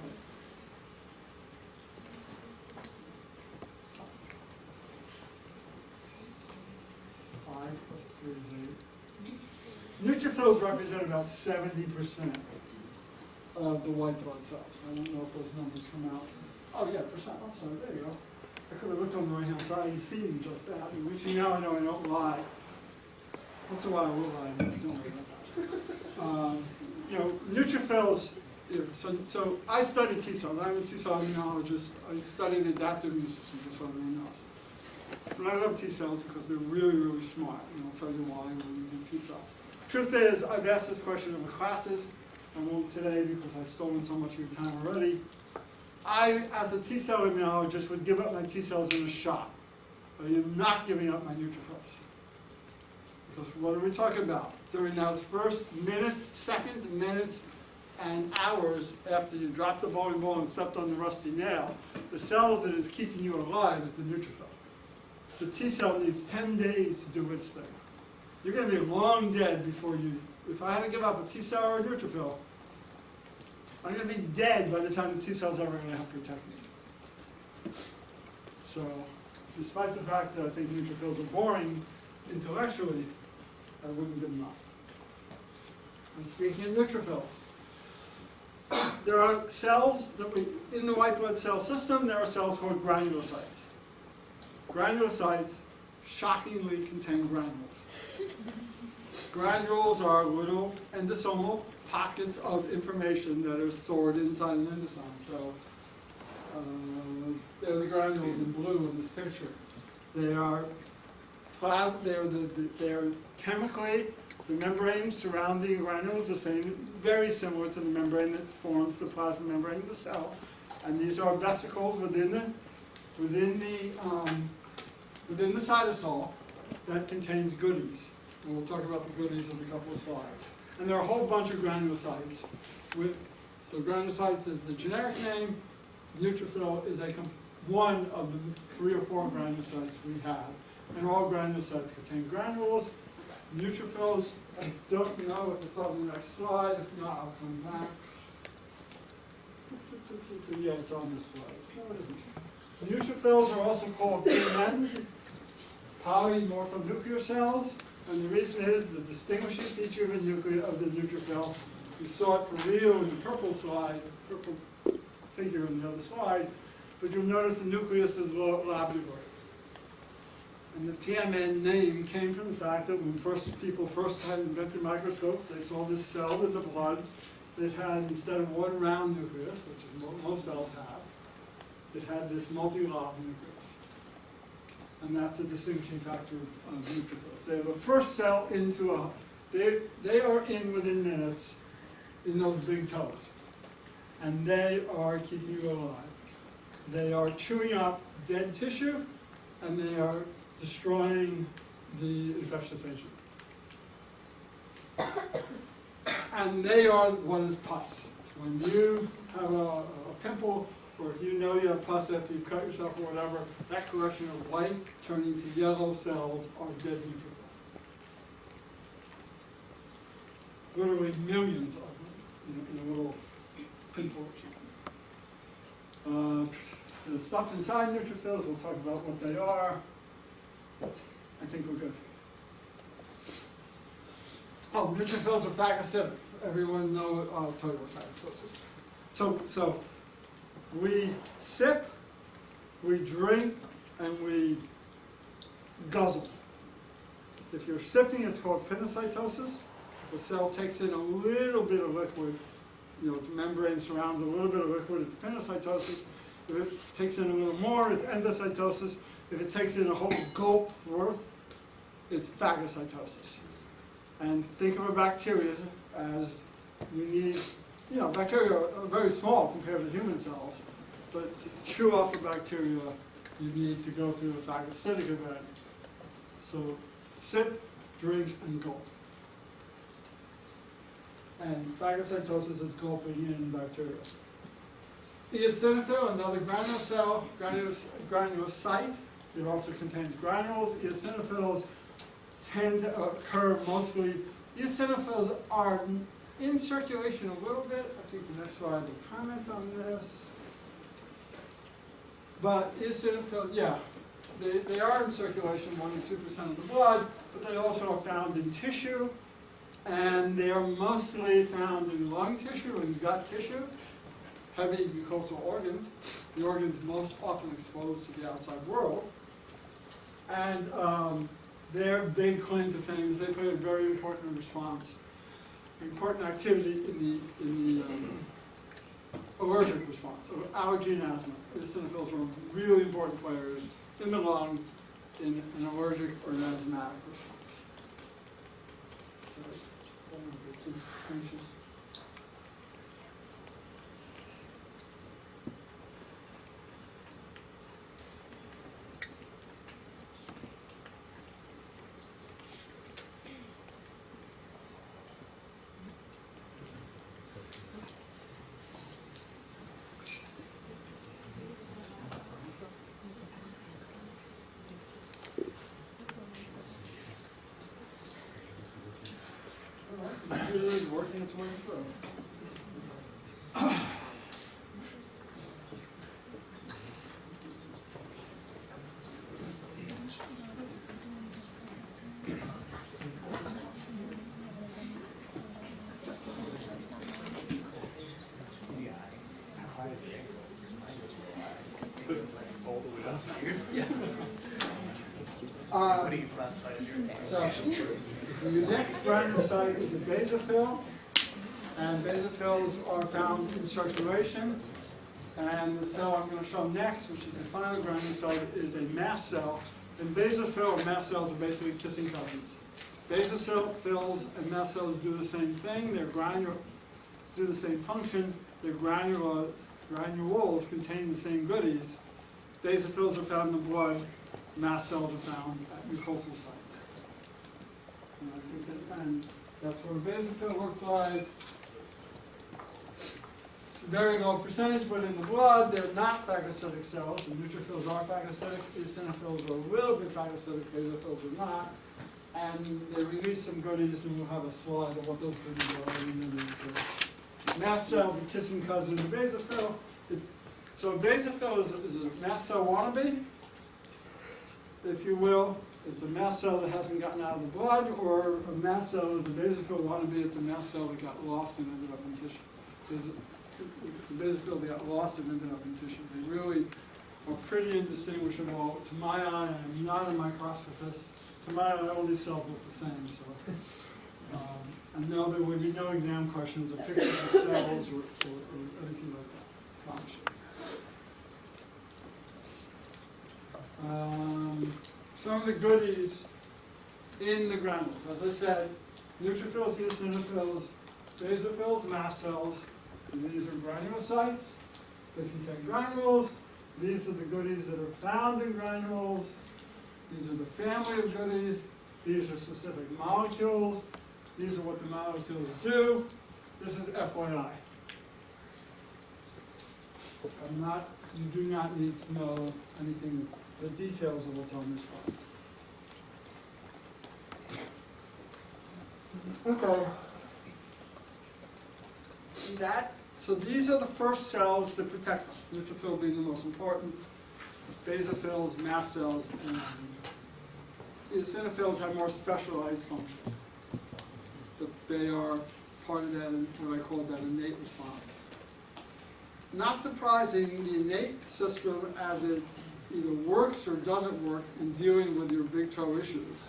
S1: 5 plus 3 is 8. Neutrophils represent about 70% of the white blood cells. I don't know if those numbers come out. Oh yeah, percent. I'm sorry, there you go. I could have looked on the right hand side and seen just that. Which now I know I don't lie. Once in a while I will lie, don't worry about that. You know, neutrophils, you know, so I study T cells. I'm a T cell immunologist. I study the adaptive immune system, just so everyone knows. And I love T cells because they're really, really smart, and I'll tell you why when we do T cells. Truth is, I've asked this question in the classes. I won't today because I've stolen so much of your time already. I, as a T cell immunologist, would give up my T cells in a shot. I am not giving up my neutrophils. Because what are we talking about? During those first minutes, seconds, minutes, and hours after you dropped the bowling ball and stepped on the rusty nail, the cell that is keeping you alive is the neutrophil. The T cell needs 10 days to do its thing. You're going to be long dead before you, if I had to give up a T cell or a neutrophil, I'm going to be dead by the time the T cell's ever going to help protect me. So, despite the fact that I think neutrophils are boring intellectually, I wouldn't give them up. And speaking of neutrophils, there are cells that in the white blood cell system, there are cells called granulocytes. Granulocytes shockingly contain granules. Granules are little endosomal pockets of information that are stored inside an endosome. So they're the granules in blue in this picture. They are they're chemically, the membrane surrounding granules is the same, very similar to the membrane that forms the plasma membrane of the cell. And these are vesicles within the cytosol that contains goodies. And we'll talk about the goodies in a couple of slides. And there are a whole bunch of granulocytes. So granulocytes is the generic name. Neutrophil is one of the 3 or 4 granulocytes we have. And all granulocytes contain granules. Neutrophils, I don't know if it's on the next slide. If not, I'll come back. Yeah, it's on this slide. No, it isn't. Neutrophils are also called PMNs, polymorphonuclear cells. And the reason is the distinguishing feature of the neutrophil. You saw it for real in the purple slide, purple figure on the other slide. But you'll notice the nucleus is lobular. And the PMN name came from the fact that when people first had invented microscopes, they saw this cell in the blood that had, instead of one round nucleus, which is what most cells have, it had this multi-lob nucleus. And that's the distinguishing factor of neutrophils. They are the first cell into they are in within minutes in those big toes. And they are keeping you alive. They are chewing up dead tissue, and they are destroying the infectious agent. And they are what is pus. When you have a pimple, or if you know you have pus after you cut yourself or whatever, that collection of white turning to yellow cells are dead neutrophils. Literally millions of them in a little pimple or something. The stuff inside neutrophils, we'll talk about what they are. I think we're good. Oh, neutrophils are phagocytic. Everyone knows, I'll tell you what phagocytosis is. So we sip, we drink, and we guzzle. If you're sipping, it's called pinocytosis. The cell takes in a little bit of liquid. Its membrane surrounds a little bit of liquid. It's pinocytosis. If it takes in a little more, it's endocytosis. If it takes in a whole gulp worth, it's phagocytosis. And think of a bacteria as you need, bacteria are very small compared to human cells, but to chew up a bacteria, you need to go through the phagocytic event. So sip, drink, and gulp. And phagocytosis is gulping in bacteria. Eosinophil, another granule cell, granulocyte. It also contains granules. Eosinophils tend to occur mostly. Eosinophils are in circulation a little bit. I think the next slide will comment on this. But eosinophils, yeah, they are in circulation, 1 to 2% of the blood, but they also are found in tissue, and they are mostly found in lung tissue and gut tissue. Heavy mucosal organs, the organs most often exposed to the outside world. And their big claim to fame is they play a very important important activity in the allergic response, of allergy and asthma. Eosinophils are really important players in the lung in an allergic or an asthmatic response. So, some of the two distinctions. The computer is working its way through.
S3: All the way down
S8: What do you classify as your
S1: So, the next granulocyte is a basophil, and basophils are found in circulation. And the cell I'm going to show next, which is the final granulocyte, is a mast cell. And basophil and mast cells are basically kissing cousins. Basophils and mast cells do the same thing. They're do the same function. Their granules contain the same goodies. Basophils are found in the blood. Mast cells are found at mucosal sites. And I think and that's what a basophil looks like. It's a very low percentage, but in the blood, they're not phagocytic cells. And neutrophils are phagocytic, eosinophils are a little bit phagocytic, basophils are not. And they release some goodies, and we'll have a slide of what those goodies are in a minute. Mast cell, the kissing cousin of basophil. So a basophil is a mast cell wannabe, if you will. It's a mast cell that hasn't gotten out of the blood, or a mast cell is a basophil wannabe. It's a mast cell that got lost and ended up in tissue. It's a basophil that got lost and ended up in tissue. They really are pretty indistinguishable. To my eye, I'm not a microscopist. To my eye, all these cells look the same. So, and no, there would be no exam questions or pictures of cells or anything like that. Promise you. Some of the goodies in the granules. As I said, neutrophils, eosinophils, basophils, mast cells. And these are granulocytes. They contain granules. These are the goodies that are found in granules. These are the family of goodies. These are specific molecules. These are what the molecules do. This is FYI. You do not need to know anything, the details of what's on this one. Okay. So these are the first cells that protect us, neutrophil being the most important, basophils, mast cells, and eosinophils have more specialized function. But they are part of that, what I call that innate response. Not surprising, the innate system, as it either works or doesn't work in dealing with your big toe issues,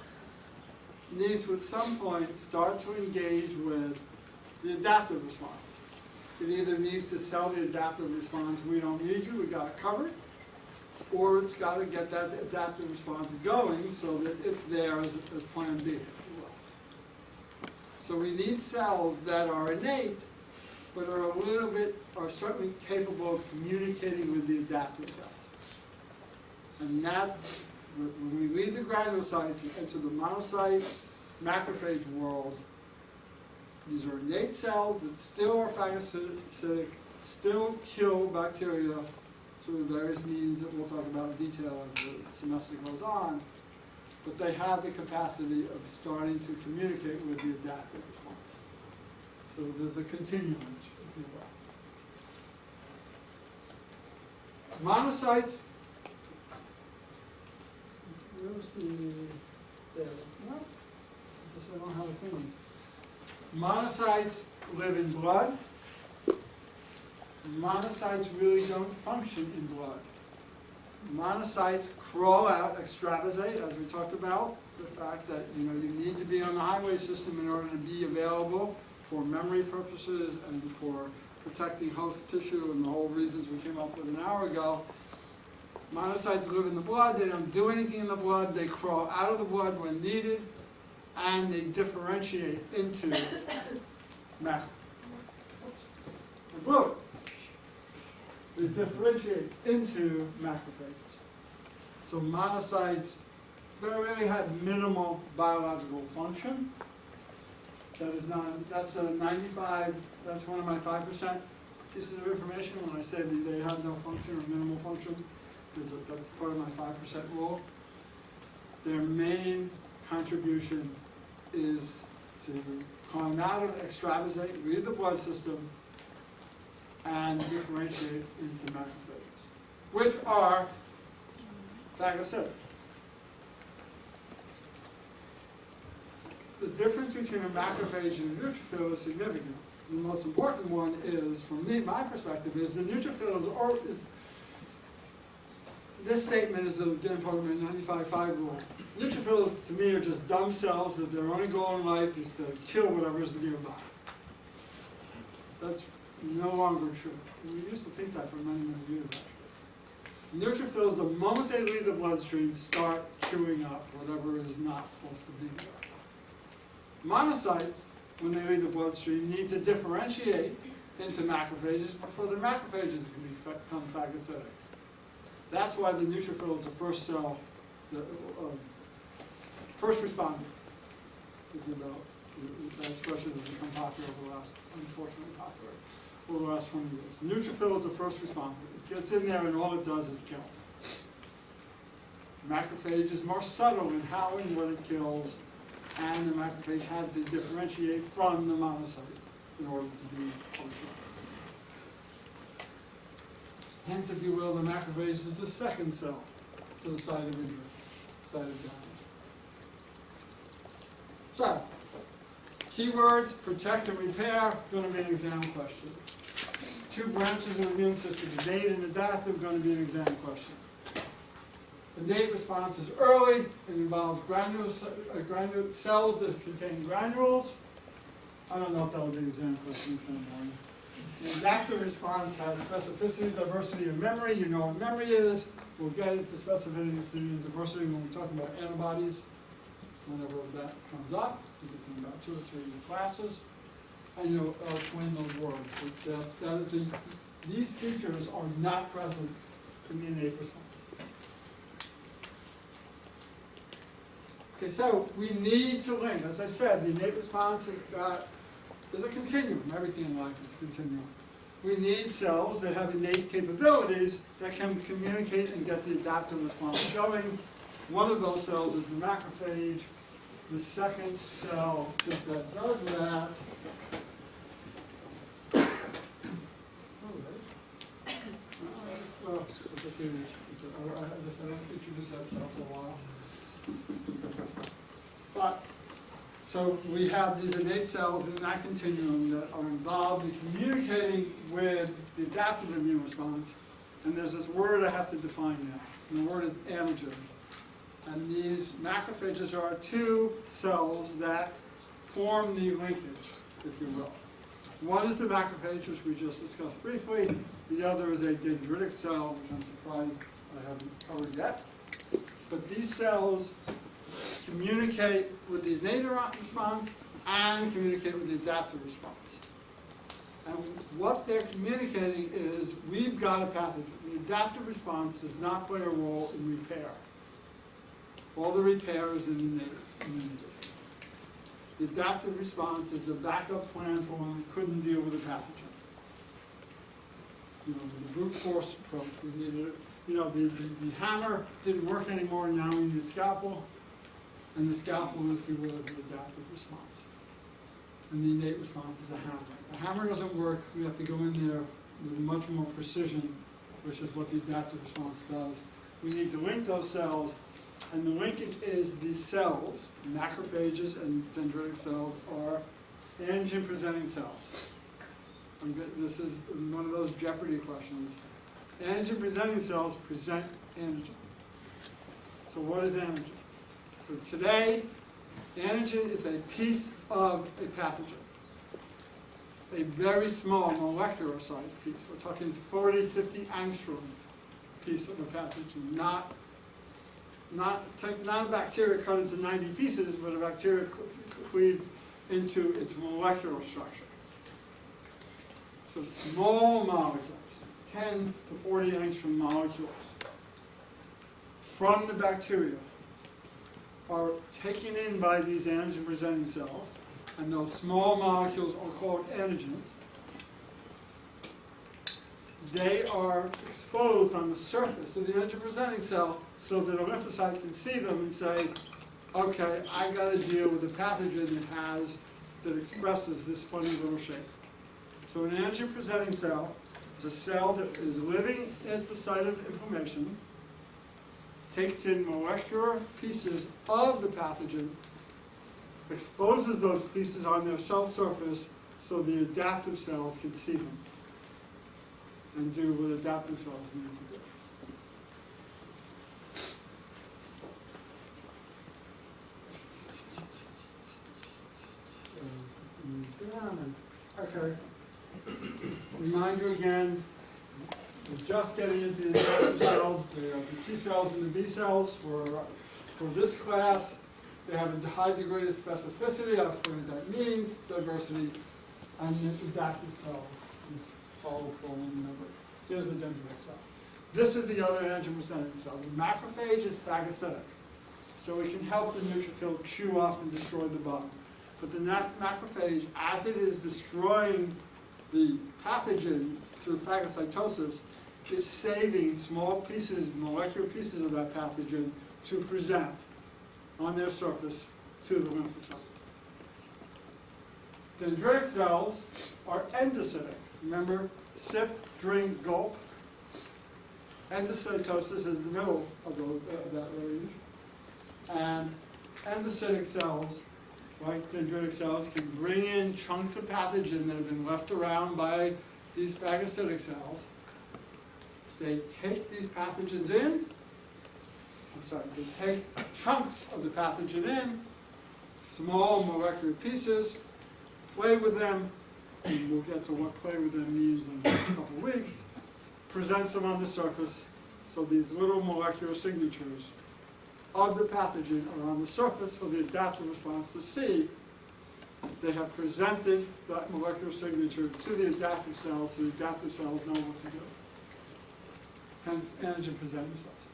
S1: needs to at some point start to engage with the adaptive response. It either needs to tell the adaptive response, we don't need you, we got it covered, or it's got to get that adaptive response going so that it's there as plan B, if you will. So we need cells that are innate, but are certainly capable of communicating with the adaptive cells. And that, when we leave the granulocytes and enter the monocyte macrophage world, these are innate cells that still are phagocytic, still kill bacteria through various means that we'll talk about in detail as the semester goes on, but they have the capacity of starting to communicate with the adaptive response. So there's a continuum, if you will. Monocytes, where's there? No, I guess I don't have a thing. Monocytes live in blood. Monocytes really don't function in blood. Monocytes crawl out, extravasate, as we talked about, the fact that you need to be on the highway system in order to be available for memory purposes and for protecting host tissue and the whole reasons we came up with an hour ago. Monocytes live in the blood, they don't do anything in the blood, they crawl out of the blood when needed, and they differentiate into macrophages. They differentiate into macrophages. So monocytes really have minimal biological function. That's a 95, that's one of my 5% pieces of information when I say that they have no function or minimal function. That's part of my 5% rule. Their main contribution is to climb out of extravasate, leave the blood system, and differentiate into macrophages, which are phagocytic. The difference between a macrophage and a neutrophil is significant. The most important one is, from me, my perspective, is the neutrophil is this statement is again part of my 95-5 rule. Neutrophils, to me, are just dumb cells that their only goal in life is to kill whatever's nearby. That's no longer true. We used to think that for many, many years, actually. Neutrophils, the moment they leave the bloodstream, start chewing up whatever is not supposed to be there. Monocytes, when they leave the bloodstream, need to differentiate into macrophages before the macrophages can become phagocytic. That's why the neutrophil is the first cell, the first responder, if you will. That expression has become popular over the last, unfortunately popular, over the last 20 years. Neutrophil is the first responder. It gets in there and all it does is kill. Macrophage is more subtle in how and what it kills, and the macrophage had to differentiate from the monocyte in order to be functional. Hence, if you will, the macrophage is the second cell to the site of injury, site of damage. So, keywords, protect and repair, going to be an exam question. Two branches of the immune system, innate and adaptive, going to be an exam question. Innate response is early, it involves cells that contain granules. I don't know if that will be an exam question, it's kind of boring. The adaptive response has specificity, diversity, and memory. You know what memory is. We'll get into specificity and diversity when we talk about antibodies, whenever that comes up. I think it's in about 2 or 3 classes. And you'll explain those words. But these features are not present in the innate response. Okay, so we need to link. As I said, the innate response has got, there's a continuum. Everything in life is a continuum. We need cells that have innate capabilities that can communicate and get the adaptive response going. One of those cells is the macrophage. The second cell that does that well, I don't introduce that cell for a while. But, so we have these innate cells in that continuum that are involved in communicating with the adaptive immune response. And there's this word I have to define now. And the word is antigen. And these macrophages are 2 cells that form the linkage, if you will. One is the macrophage, which we just discussed briefly. The other is a dendritic cell, which I'm surprised I haven't covered yet. But these cells communicate with the innate response and communicate with the adaptive response. And what they're communicating is, we've got a pathogen. The adaptive response does not play a role in repair. All the repair is in innate immunity. The adaptive response is the backup plan for when we couldn't deal with a pathogen. You know, with the brute force approach, we needed, the hammer didn't work anymore, now we need a scalpel. And the scalpel, if you will, is the adaptive response. And the innate response is a hammer. If the hammer doesn't work, we have to go in there with much more precision, which is what the adaptive response does. We need to link those cells, and the linkage is these cells, macrophages and dendritic cells, are antigen-presenting cells. This is one of those Jeopardy questions. Antigen-presenting cells present antigen. So what is antigen? For today, antigen is a piece of a pathogen. A very small molecular size piece. We're talking 40, 50 angstrom piece of a pathogen, not a bacteria cut into 90 pieces, but a bacteria cleaved into its molecular structure. So small molecules, 10 to 40 angstrom molecules from the bacteria are taken in by these antigen-presenting cells, and those small molecules are called antigens. They are exposed on the surface of the antigen-presenting cell so that a lymphocyte can see them and say, okay, I got to deal with a pathogen that expresses this funny little shape. So an antigen-presenting cell is a cell that is living at the site of inflammation, takes in molecular pieces of the pathogen, exposes those pieces on their cell surface so the adaptive cells can see them and do what adaptive cells need to do. Okay. Remind you again, we're just getting into the adaptive cells. They are the T cells and the B cells for this class. They have a high degree of specificity. I'll explain what that means, diversity, and the adaptive cells. Follow forward, remember. Here's the dendritic cell. This is the other antigen-presenting cell. The macrophage is phagocytic, so it can help the neutrophil chew up and destroy the bug. But the macrophage, as it is destroying the pathogen through phagocytosis, is saving small pieces, molecular pieces of that pathogen to present on their surface to the lymphocyte. Dendritic cells are endocytic. Remember, sip, drink, gulp. Endocytosis is the middle of that range. And endocytic cells, like dendritic cells, can bring in chunks of pathogen that have been left around by these phagocytic cells. They take these pathogens in. They take chunks of the pathogen in, small molecular pieces, play with them, and we'll get to what play with them means in a couple of weeks, presents them on the surface, so these little molecular signatures of the pathogen are on the surface for the adaptive response to see. They have presented that molecular signature to the adaptive cells, so the adaptive cells know what to do. Hence, antigen-presenting cells.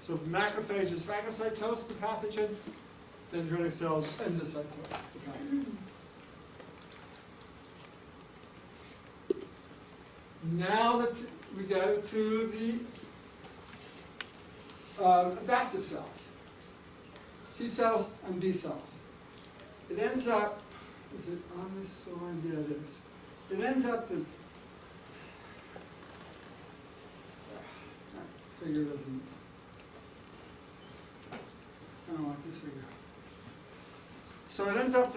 S1: So macrophages phagocytose the pathogen, dendritic cells endocytose the pathogen. Now that we go to the adaptive cells, T cells and B cells. It ends up, is it on this slide? Yeah, it is. It ends up that, that figure doesn't, I don't like this figure. So it ends up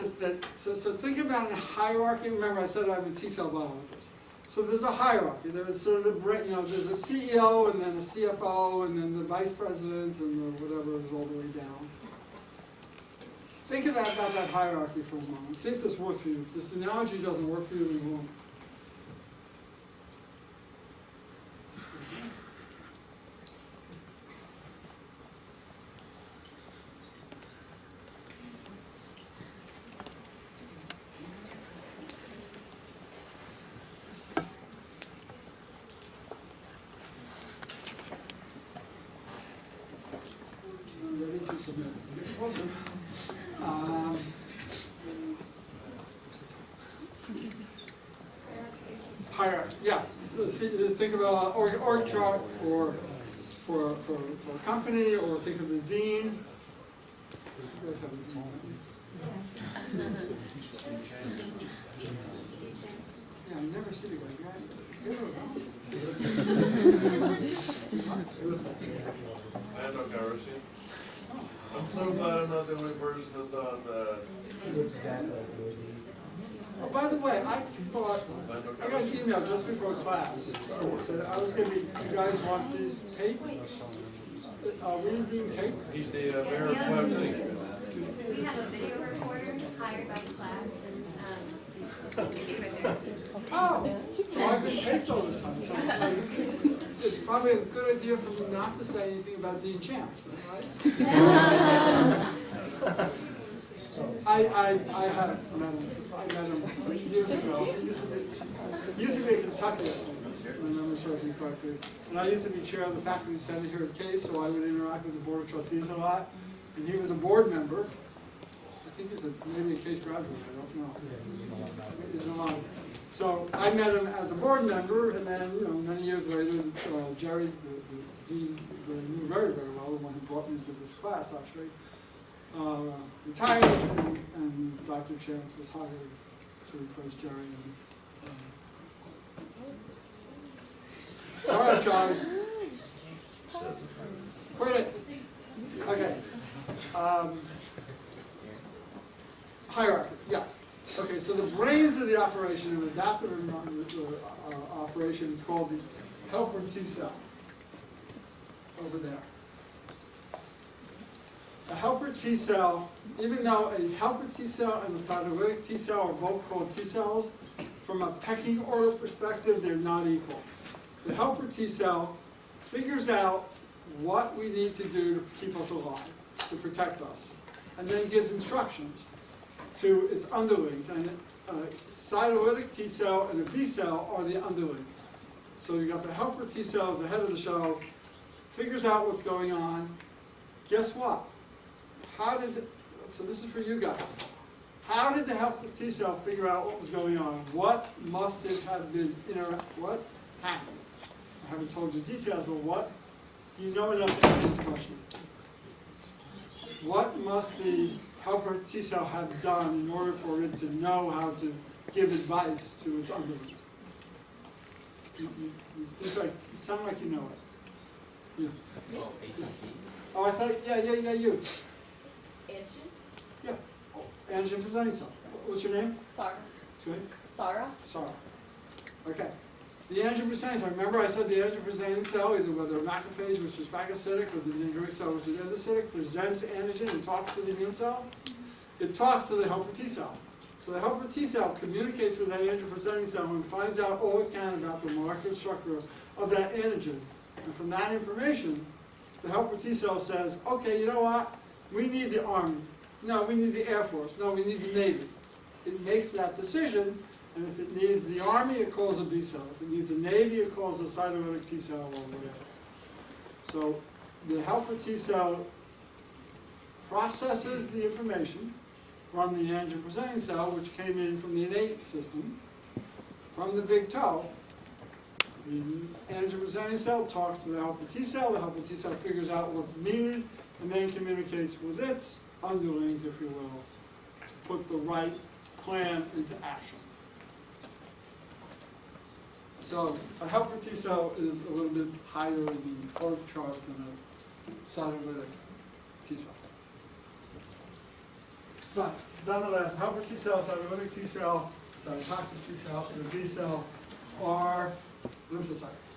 S1: so think about a hierarchy. Remember I said I'm a T cell biologist. So there's a hierarchy. There's sort of there's a CEO and then a CFO and then the vice presidents and the whatever is all the way down. Think about that hierarchy for a moment. See if this works for you. If this analogy doesn't work for you, we won't. Ready to submit. Get closer. Hierarchy, yeah. So think about org chart for a company, or think of the dean. You guys have a dean. Yeah, I never see the guy.
S9: I'm not Garrison. I'm so glad I'm not the only person that's done that.
S1: Oh, by the way, I thought, I got an email just before class. So I was going to be, you guys want these taped? Are we being taped?
S9: He's the mayor of Cloud City.
S7: We have a video recorder hired by the class, and
S1: Oh, so I've been taped all this time. So it's probably a good idea for me not to say anything about Dean Chance, then, right? I met him years ago. He used to be in Kentucky, I think, if I remember serving correctly. And I used to be chair of the faculty senate here at Case, so I would interact with the board of trustees a lot. And he was a board member. I think he's maybe a Case graduate, I don't know. He's in Levine. So I met him as a board member, and then, many years later, Jerry, the dean, that I knew very, very well, the one who brought me into this class, actually, retired, and Dr. Chance was hired to replace Jerry. All right, guys. Quit it. Okay. Hierarchy, yes. Okay, so the brains of the operation, of adaptive operation, is called the helper T cell. Over there. A helper T cell, even though a helper T cell and a cytolytic T cell are both called T cells, from a pecking order perspective, they're not equal. The helper T cell figures out what we need to do to keep us alive, to protect us, and then gives instructions to its underlings. And a cytolytic T cell and a B cell are the underlings. So you got the helper T cell as the head of the show, figures out what's going on. Guess what? So this is for you guys. How did the helper T cell figure out what was going on? What must it have been, what happened? I haven't told you details, but what? You know enough to answer this question. What must the helper T cell have done in order for it to know how to give advice to its underlings? You sound like you know it. Yeah. Oh, I thought, yeah, you.
S10: Antigen?
S1: Yeah. Antigen presenting cell. What's your name?
S10: Sarah.
S1: Excuse me?
S10: Sarah?
S1: Sarah. Okay. The antigen presenting cell. Remember I said the antigen presenting cell, either whether a macrophage, which is phagocytic, or the dendritic cell, which is endocytic, presents antigen and talks to the immune cell. It talks to the helper T cell. So the helper T cell communicates with that antigen presenting cell and finds out all it can about the molecular structure of that antigen. And from that information, the helper T cell says, okay, you know what? We need the Army. No, we need the Air Force. No, we need the Navy. It makes that decision, and if it needs the Army, it calls a B cell. If it needs the Navy, it calls a cytolytic T cell or whatever. So the helper T cell processes the information from the antigen presenting cell, which came in from the innate system, from the big toe. The antigen presenting cell talks to the helper T cell figures out what's needed, and then communicates with its underlings, if you will, to put the right plan into action. So a helper T cell is a little bit higher in the org chart than a cytolytic T cell. But nonetheless, helper T cell, cytolytic T cell, cytotoxic T cell, and a B cell are lymphocytes.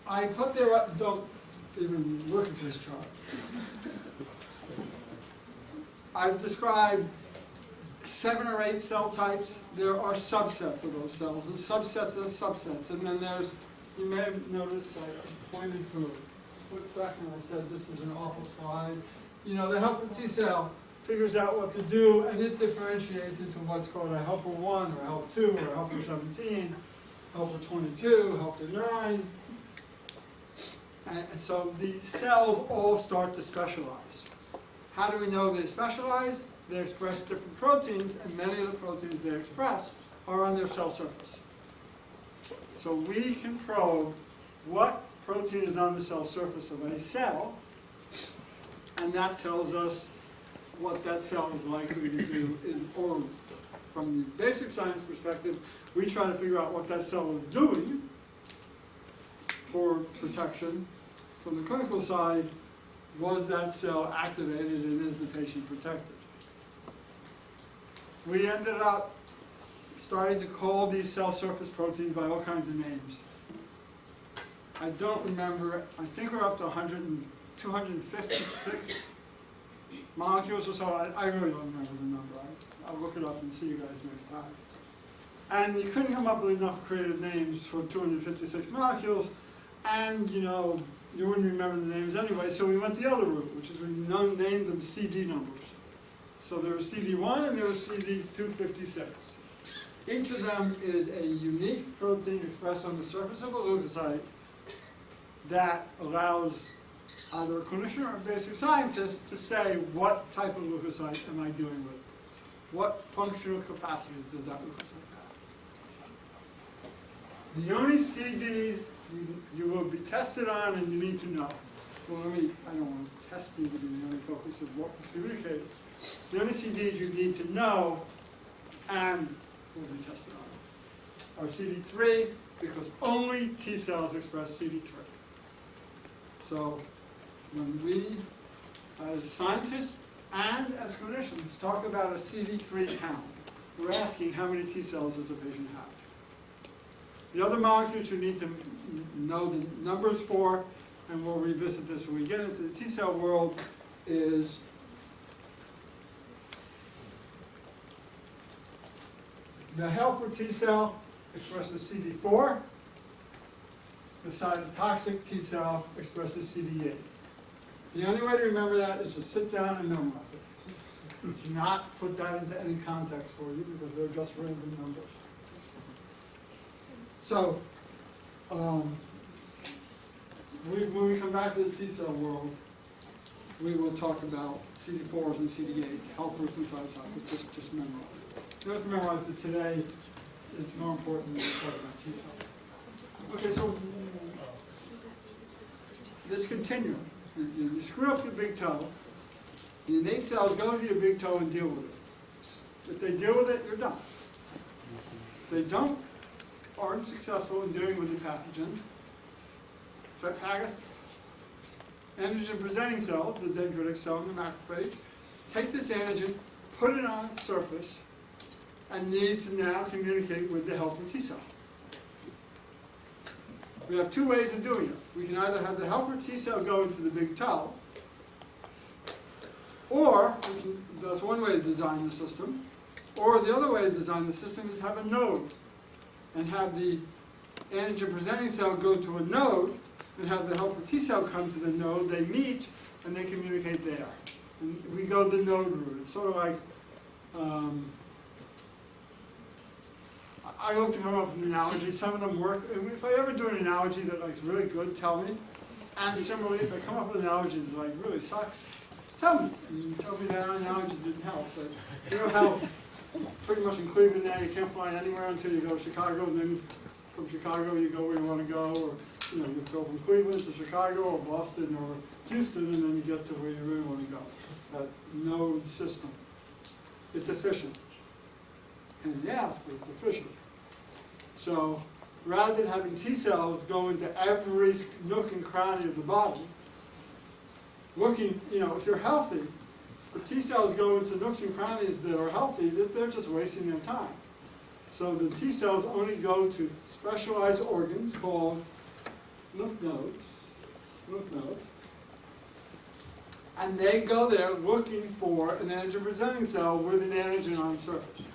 S1: I put there, don't even look at this chart. I've described 7 or 8 cell types. There are subsets of those cells, and subsets of subsets. And then there's, you may have noticed I pointed for a split second, I said this is an awful slide. The helper T cell figures out what to do, and it differentiates into what's called a helper 1, or helper 2, or helper 17, helper 22, helper 9. And so the cells all start to specialize. How do we know they specialize? They express different proteins, and many of the proteins they express are on their cell surface. So we can probe what protein is on the cell surface of a cell, and that tells us what that cell is likely to do, or from the basic science perspective, we try to figure out what that cell is doing for protection. From the clinical side, was that cell activated and is the patient protected? We ended up starting to call these cell surface proteins by all kinds of names. I don't remember, I think we're up to 256 molecules or so. I really don't remember the number. I'll look it up and see you guys next time. And you couldn't come up with enough creative names for 256 molecules, and you wouldn't remember the names anyway, so we went the other route, which is we named them CD numbers. So there was CD1 and there was CD256. Each of them is a unique protein expressed on the surface of a leukocyte that allows either a clinician or a basic scientist to say, what type of leukocyte am I dealing with? What functional capacities does that leukocyte have? The only CDs you will be tested on and you need to know. Well, I don't want to test these to be the only focus of what we communicate. The only CDs you need to know and will be tested on are CD3, because only T cells express CD3. So when we, as scientists and as clinicians, talk about a CD3 count, we're asking how many T cells does a patient have. The other molecules you need to know the numbers for, and we'll revisit this when we get into the T cell world, is the helper T cell expresses CD4, the cytotoxic T cell expresses CD8. The only way to remember that is just sit down and memorize it. Do not put that into any context for you, because they're just random numbers. So, when we come back to the T cell world, we will talk about CD4s and CD8s, helpers and cytotoxic, just memorize it. You don't have to memorize it today. It's more important when we talk about T cells. Okay, so this continuum. You screw up your big toe, the innate cells go to your big toe and deal with it. If they deal with it, you're done. If they aren't successful in dealing with the pathogen, antigen-presenting cells, the dendritic cell in the macrophage, take this antigen, put it on its surface, and needs to now communicate with the helper T cell. We have two ways of doing it. We can either have the helper T cell go into the big toe, or, that's one way to design the system, or the other way to design the system is have a node, and have the antigen-presenting cell go to a node, and have the helper T cell come to the node, they meet, and they communicate there. And we go the node route. It's sort of like, I hope to come up with an analogy. Some of them work. If I ever do an analogy that like's really good, tell me. And similarly, if I come up with analogies that like really sucks, tell me. And you tell me that analogy didn't help. But you know how pretty much in Cleveland now you can't fly anywhere until you go to Chicago, and then from Chicago you go where you want to go, or you go from Cleveland to Chicago or Boston or Houston, and then you get to where you really want to go. That node system. It's efficient. And yes, but it's efficient. So rather than having T cells go into every nook and cranny of the body, looking, if you're healthy, if T cells go into nooks and crannies that are healthy, they're just wasting their time. So the T cells only go to specialized organs called lymph nodes, and they go there looking for an antigen-presenting cell with an antigen on the surface.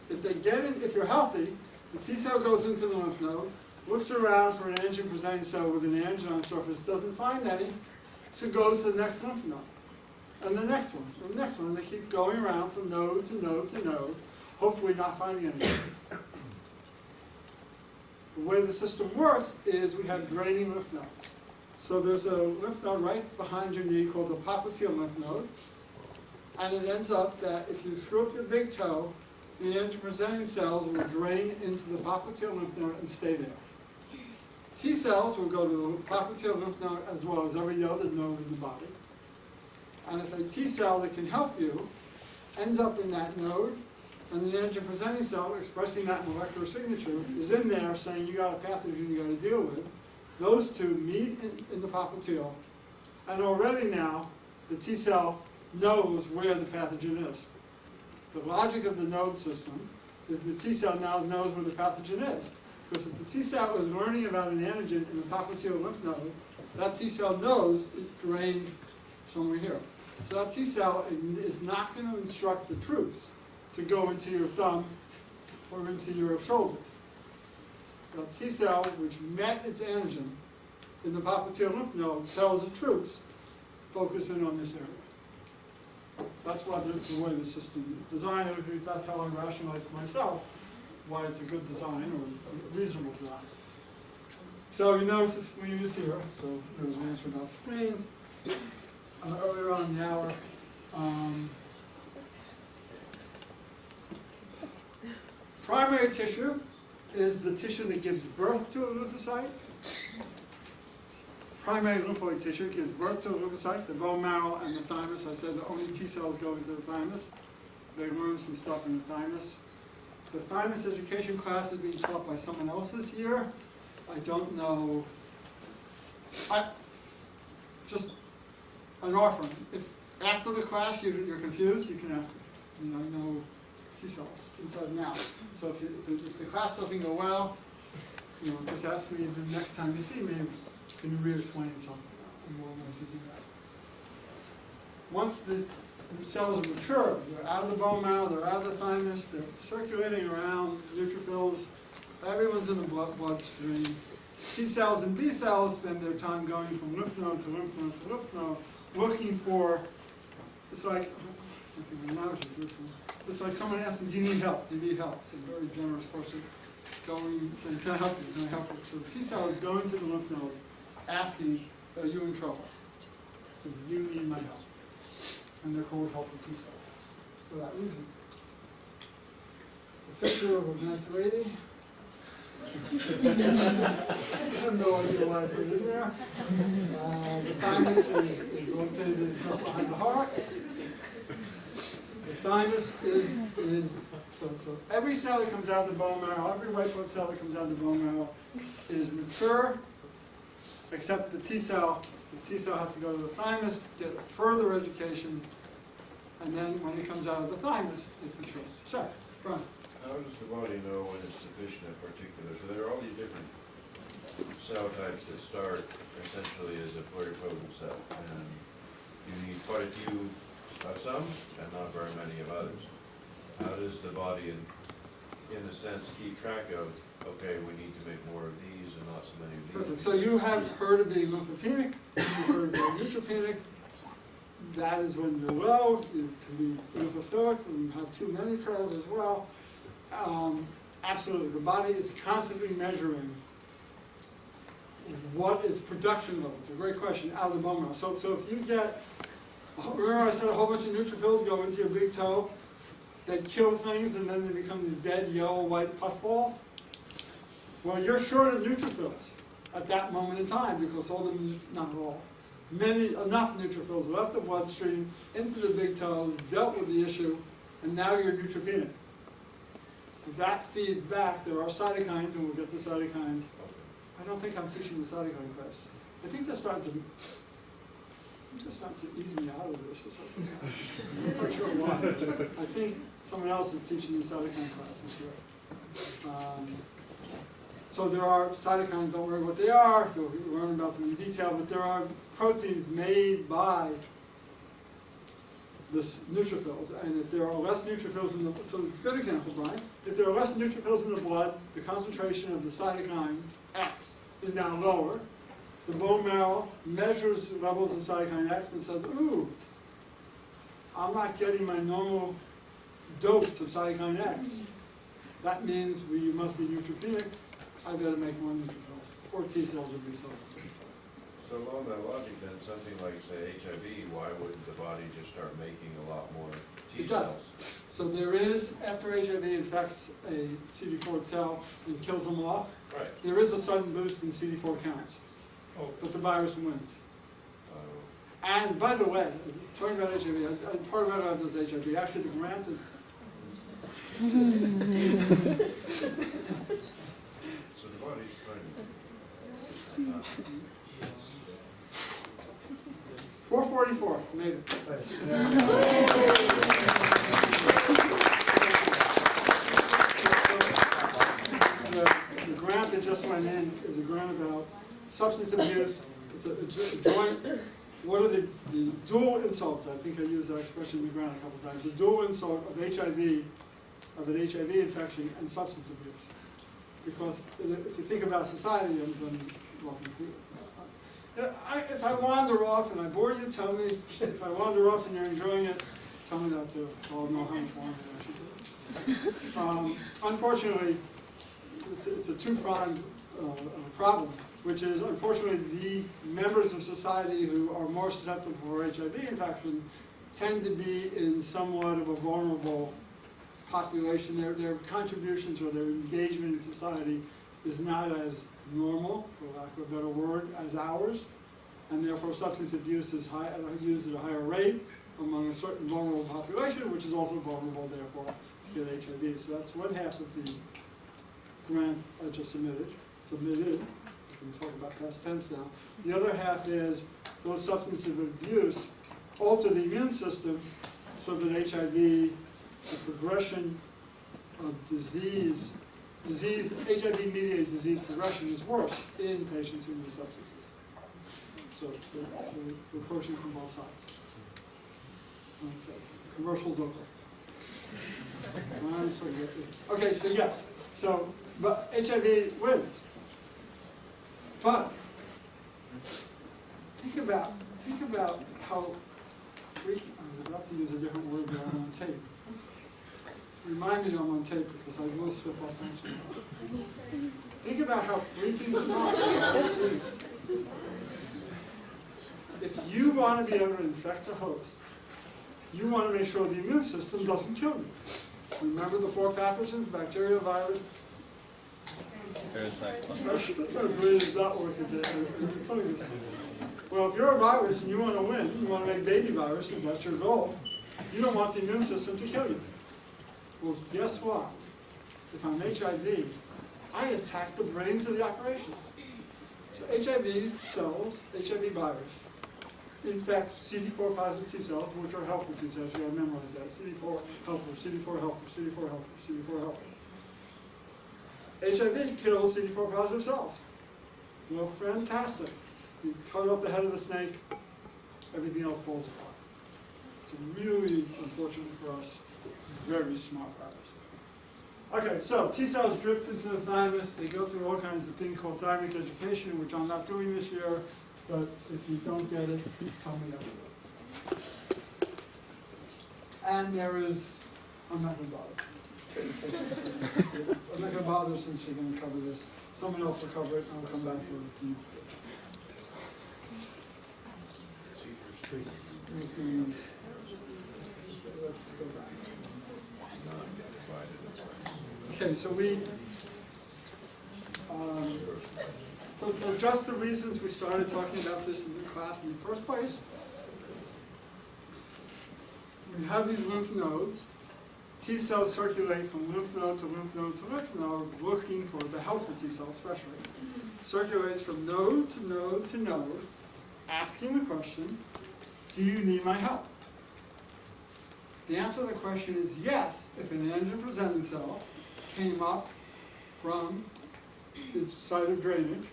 S1: If you're healthy, the T cell goes into the lymph node, looks around for an antigen-presenting cell with an antigen on the surface, doesn't find any, so goes to the next lymph node, and the next one, and the next one, and they keep going around from node to node to node, hopefully not finding anything. The way the system works is we have draining lymph nodes. So there's a lymph node right behind your knee called the popliteal lymph node, and it ends up that if you screw up your big toe, the antigen-presenting cells will drain into the popliteal lymph node and stay there. T cells will go to the popliteal lymph node as well as every other node in the body. And if a T cell that can help you ends up in that node, and the antigen-presenting cell expressing that molecular signature is in there saying you got a pathogen you got to deal with, those two meet in the popliteal, and already now the T cell knows where the pathogen is. The logic of the node system is the T cell now knows where the pathogen is. Because if the T cell is learning about an antigen in the popliteal lymph node, that T cell knows it drained somewhere here. So that T cell is not going to instruct the troops to go into your thumb or into your shoulder. A T cell which met its antigen in the popliteal lymph node tells the troops, focus in on this area. That's why the way the system is designed. That's how I rationalize to myself why it's a good design or a reasonable design. So you notice this screen is here. So there was an answer about screens earlier on in the hour. Primary tissue is the tissue that gives birth to a lymphocyte. Primary lymphoid tissue gives birth to a lymphocyte, the bone marrow and the thymus. I said the only T cells go into the thymus. They learn some stuff in the thymus. The thymus education class is being taught by someone else this year. I don't know. Just an offering. If after the class you're confused, you can ask me. I know T cells inside and out. So if the class doesn't go well, just ask me the next time you see me. Can you re-explain something? I'm more willing to do that. Once the cells are mature, they're out of the bone marrow, they're out of the thymus, they're circulating around, neutrophils, everyone's in the bloodstream. T cells and B cells spend their time going from lymph node to lymph node to lymph node, looking for, it's like someone asking, do you need help? Do you need help? It's a very generous person going, saying, can I help you? Can I help you? So the T cell is going to the lymph nodes, asking, are you in trouble? Do you need my help? And they're called helper T cells for that reason. A picture of a nice lady. I have no idea why I put it in there. The thymus is located just behind the heart. The thymus is so every cell that comes out of the bone marrow, every white blood cell that comes out of the bone marrow is mature, except the T cell. The T cell has to go to the thymus, get a further education, and then when it comes out of the thymus, it's mature. Sure, Brian.
S9: How does the body know when it's deficient in particular? So there are all these different cell types that start essentially as a pluripotent cell, and you need quite a few of some and not very many of others. How does the body, in a sense, keep track of, okay, we need to make more of these and not so many of these?
S1: Perfect. So you have heard of being lymphopenic, you've heard of being neutropenic. That is when you're low. You can be lymphophilic, and have too many cells as well. Absolutely, the body is constantly measuring what its production level. It's a great question, out of the bone marrow. So if you get, remember I said a whole bunch of neutrophils go into your big toe, they kill things and then they become these dead yellow white pus balls? Well, you're short of neutrophils at that moment in time because all the, not all, enough neutrophils left the bloodstream, into the big toes, dealt with the issue, and now you're neutropenic. So that feeds back. There are cytokines, and we'll get to cytokines. I don't think I'm teaching the cytokine class. I think they're starting to ease me out of this or something. I'm not sure why. I think someone else is teaching the cytokine class this year. So there are cytokines, don't worry what they are. You'll learn about them in detail, but there are proteins made by the neutrophils, and if there are less neutrophils in the, so it's a good example, Brian. If there are less neutrophils in the blood, the concentration of the cytokine X is now lower. The bone marrow measures levels of cytokine X and says, ooh, I'm not getting my normal dose of cytokine X. That means we must be neutropenic. I better make more neutrophils, or T cells or B cells.
S9: So along that logic then, something like, say, HIV, why wouldn't the body just start making a lot more T cells?
S1: It does. So there is, after HIV infects a CD4 cell and kills them off,
S9: Right.
S1: there is a sudden boost in CD4 counts.
S9: Oh.
S1: But the virus wins. And by the way, talking about HIV, part of what I does HIV, actually the grant is...
S9: So the body's trying to...
S1: 444, made it. The grant that just went in is a grant about substance abuse. It's a joint. What are the dual insults? I think I used that expression in the grant a couple of times. The dual insult of HIV of an HIV infection and substance abuse. Because if you think about society, I'm going to walk you through it. If I wander off and I bore you, tell me. If I wander off and you're enjoying it, tell me that too, so I'll know how much wandering I should do. Unfortunately, it's a two-pronged problem, which is, unfortunately, the members of society who are more susceptible for HIV infection tend to be in somewhat of a vulnerable population. Their contributions or their engagement in society is not as normal, for lack of a better word, as ours, and therefore substance abuse is used at a higher rate among a certain vulnerable population, which is also vulnerable, therefore, to get HIV. So that's one half of the grant I just submitted. We can talk about past tense now. The other half is those substances of abuse alter the immune system so that HIV, the progression of disease, HIV-mediated disease progression is worse in patients who use substances. So we're approaching from both sides. Okay, commercial's over. I'm sorry. Okay, so yes, but HIV wins. But think about how freaky. I was about to use a different word, but I'm on tape. Remind me I'm on tape because I will slip off that screen. Think about how freaking smart you are. If you want to be able to infect a host, you want to make sure the immune system doesn't kill you. Remember the 4 pathogens: bacteria, virus. Well, if you're a virus and you want to win, you want to make baby viruses, that's your goal. You don't want the immune system to kill you. Well, guess what? If I'm HIV, I attack the brains of the operation. So HIV cells, HIV virus, infect CD4 positive T cells, which are helper T cells. You gotta memorize that. CD4 helper, CD4 helper, CD4 helper, CD4 helper. HIV kills CD4 positive cells. Well, fantastic. You cut off the head of the snake, everything else falls apart. It's really, unfortunate for us, very smart virus. Okay, so T cells drift into the thymus. They go through all kinds of things called thymic education, which I'm not doing this year, but if you don't get it, tell me after. And there is, I'm not going to bother. I'm not going to bother since you're going to cover this. Someone else will cover it, and I'll come back to it. Let's go back. Okay, so for just the reasons we started talking about this in the class in the first place, we have these lymph nodes. T cells circulate from lymph node to lymph node to lymph node, looking for the helper T cell especially. Circulates from node to node to node, asking the question, do you need my help? The answer to the question is yes, if an antigen-presenting cell came up from its site of drainage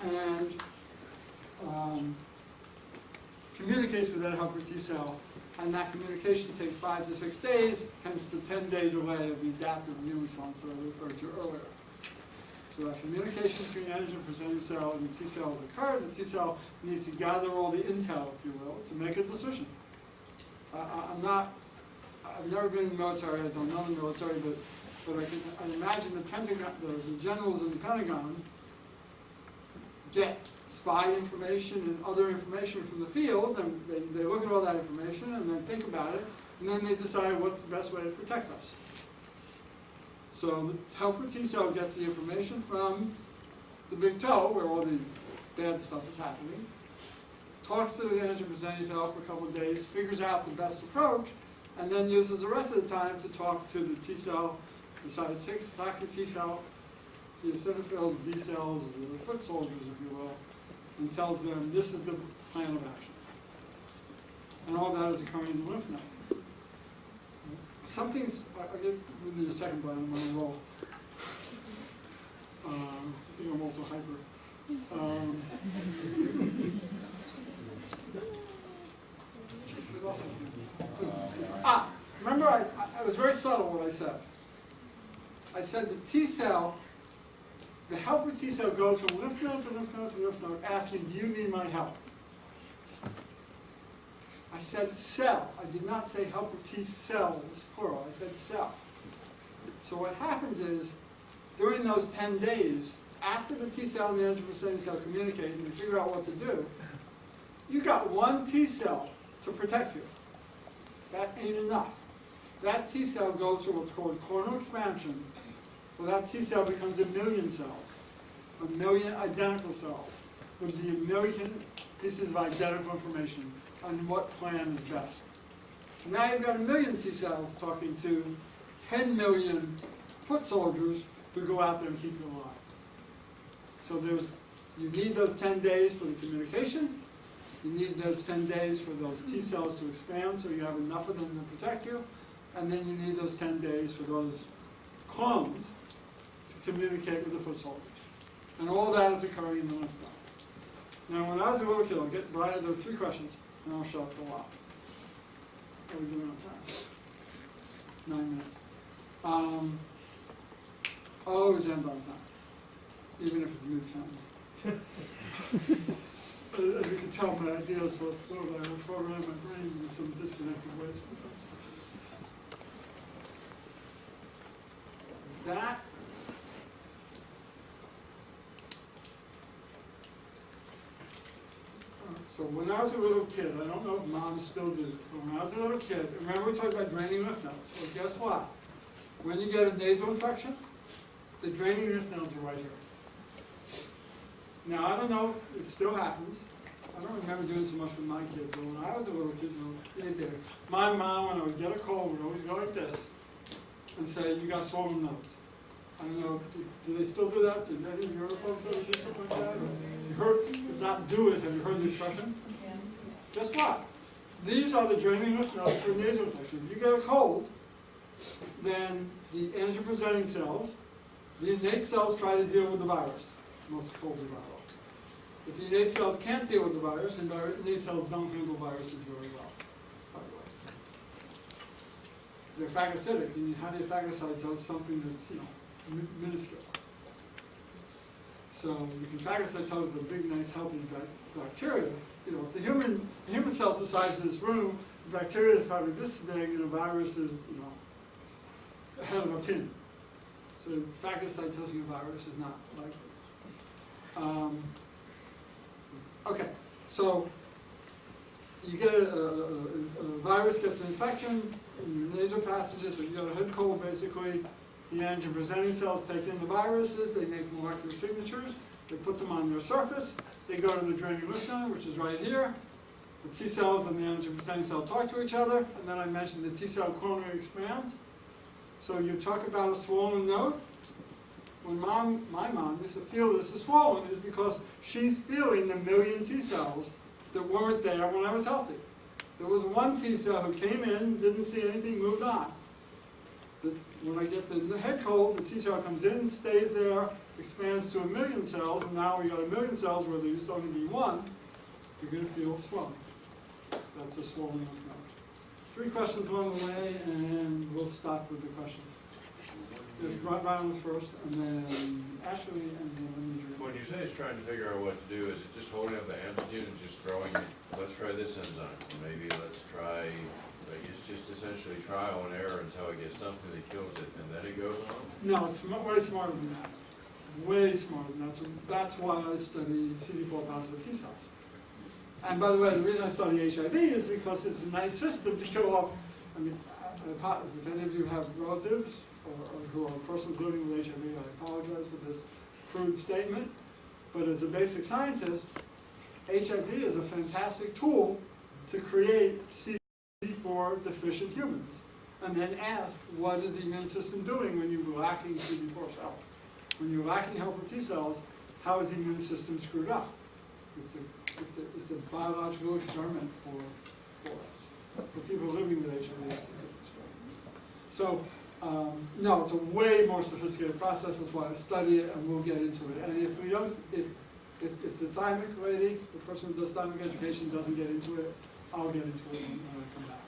S1: and communicates with that helper T cell, and that communication takes 5 to 6 days, hence the 10-day delay of the adaptive immune response that I referred to earlier. So that communication between the antigen-presenting cell and the T cell has occurred. The T cell needs to gather all the intel, if you will, to make a decision. I've never been in the military, I don't know the military, but I imagine the Pentagon, the generals in the Pentagon get spy information and other information from the field, and they look at all that information and then think about it, and then they decide what's the best way to protect us. So the helper T cell gets the information from the big toe, where all the bad stuff is happening, talks to the antigen-presenting cell for a couple of days, figures out the best approach, and then uses the rest of the time to talk to the T cell, the cytotoxic T cell, the eosinophils, B cells, the foot soldiers, if you will, and tells them this is the plan of action. And all that is occurring in the lymph node. I'll give you a second, but I'm on a roll. I think I'm also hyper. Remember I was very subtle what I said. I said the T cell, the helper T cell goes from lymph node to lymph node to lymph node asking, do you need my help? I said cell. I did not say helper T cells, plural. I said cell. So what happens is, during those 10 days, after the T cell and the antigen presenting cell communicate and they figure out what to do, you got one T cell to protect you. That ain't enough. That T cell goes through what's called clonal expansion, where that T cell becomes 1,000,000 cells, 1,000,000 identical cells, with the 1,000,000 pieces of identical information on what plan is best. Now you've got 1,000,000 T cells talking to 10 million foot soldiers to go out there and keep you alive. So you need those 10 days for the communication. You need those 10 days for those T cells to expand so you have enough of them to protect you. And then you need those 10 days for those clones to communicate with the foot soldiers. And all that is occurring in the lymph node. Now, when I was a little kid, Brian, there were 3 questions, and I'll shut up for a while. How are we doing on time? 9 minutes. I'll always end on time, even if it's mid-sentence. As you can tell, my ideas sort of float around my brain in some disconnected ways sometimes. That so when I was a little kid, I don't know if moms still do this, but when I was a little kid, remember we talked about draining lymph nodes? Well, guess what? When you get a nasal infection, the draining lymph nodes are right here. Now, I don't know, it still happens. I don't remember doing so much with my kids, but when I was a little kid, they did. My mom, when I would get a cold, would always go like this and say, you got swollen nose. I don't know, do they still do that? Did any of your folks ever do something like that? If not do it, have you heard the expression? Yeah. Guess what? These are the draining lymph nodes for nasal infection. If you get a cold, then the antigen presenting cells, the innate cells try to deal with the virus. Most colds are viral. If the innate cells can't deal with the virus, and innate cells don't handle viruses very well, by the way. They're phagocytic, and how do you phagocyte cells? Something that's, minuscule. So you can phagocytose a big, nice, healthy bacteria. If the human cell's the size of this room, the bacteria is probably this big, and the virus is, a head of a pin. So phagocytosing a virus is not likely. Okay, so you get a virus gets an infection in your nasal passages, or you got a head cold, basically. The antigen presenting cells take in the viruses, they make molecular signatures, they put them on their surface, they go to the draining lymph node, which is right here. The T cells and the antigen presenting cell talk to each other, and then I mentioned the T cell clonally expands. So you talk about a swollen node. When my mom used to feel this is swollen, is because she's feeling the 1,000,000 T cells that weren't there when I was healthy. There was one T cell who came in, didn't see anything, moved on. When I get the head cold, the T cell comes in, stays there, expands to 1,000,000 cells, and now we got 1,000,000 cells where there used to only be one. You're going to feel swelling. That's a swollen lymph node. 3 questions along the way, and we'll stop with the questions. There's Brian was first, and then Ashley, and then Adrian.
S9: When you say it's trying to figure out what to do, is it just holding up the antigen and just throwing, let's try this enzyme, or maybe let's try, it's just essentially trial and error until it gets something that kills it, and then it goes on?
S1: No, it's way smarter than that. Way smarter than that. So that's why I study CD4 positive T cells. And by the way, the reason I study HIV is because it's a nice system to kill off. I mean, if any of you have relatives or who are persons living with HIV, I apologize for this crude statement. But as a basic scientist, HIV is a fantastic tool to create CD4 deficient humans. And then ask, what is the immune system doing when you're lacking CD4 cells? When you're lacking helper T cells, how is the immune system screwed up? It's a biological experiment for us. For people living with HIV, it's a good experiment. So, no, it's a way more sophisticated process. That's why I study it, and we'll get into it. And if we don't, if the thymic lady, the person who does thymic education, doesn't get into it, I'll get into it when I come back.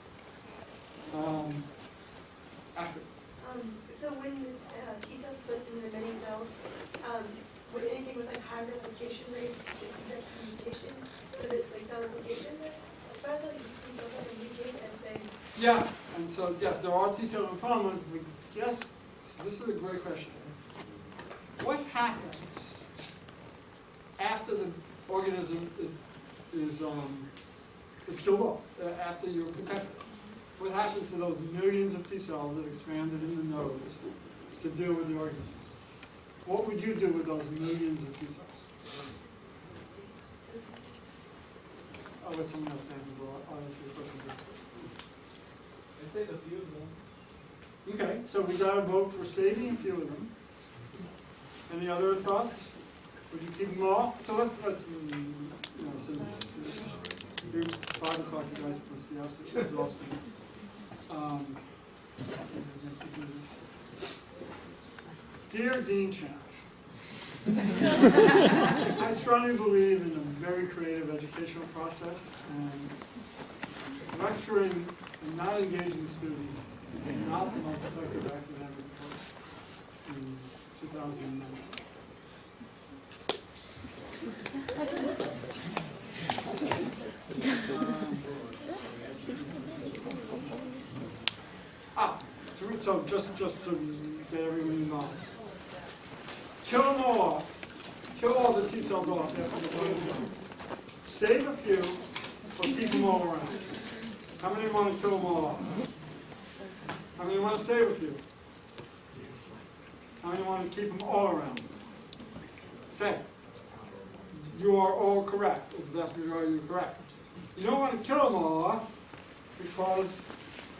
S10: high replication rate is that mutation? Is it like cell replication rate? That's like T cells that mutate as they.
S1: Yeah, and so, yes, there are T-cell lymphomas, but guess, so this is a great question. What happens after the organism is killed off, after you're protected? What happens to those millions of T-cells that expanded in the nodes to deal with the organism? What would you do with those millions of T-cells? I'll let someone else answer, but I'll answer your question.
S2: I'd say the few of them.
S1: Okay, so we got a vote for saving a few of them. Any other thoughts? Would you keep them all? So let's since it's 5 o'clock, you guys must be absolutely exhausted. Dear Dean Chance, I strongly believe in a very creative educational process, and lecturing and not engaging students is not the most effective academic approach in 2019. So just to get everyone involved. Kill them all. Kill all the T cells off after the body's gone. Save a few, or keep them all around. How many want to kill them all off? How many want to save a few? How many want to keep them all around? Okay. You are all correct. The vast majority are correct. You don't want to kill them all off because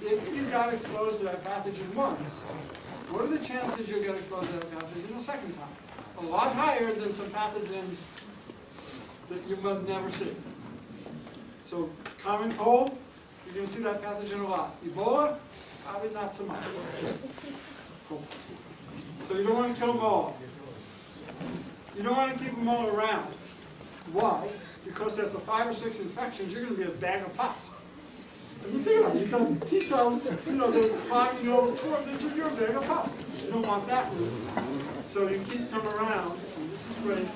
S1: if you got exposed to that pathogen once, what are the chances you'll get exposed to that pathogen a second time? A lot higher than some pathogens that you might never see. So common cold, you're going to see that pathogen a lot. Ebola, probably not so much. Cool. So you don't want to kill them all. You don't want to keep them all around. Why? Because after 5 or 6 infections, you're going to be a bag of pus. And you think about it, you've got T cells, they're clogging over, you're a bag of pus. You don't want that route. So you keep them around, and this is great.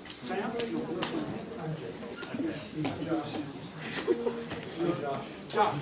S1: Sam? No, Josh.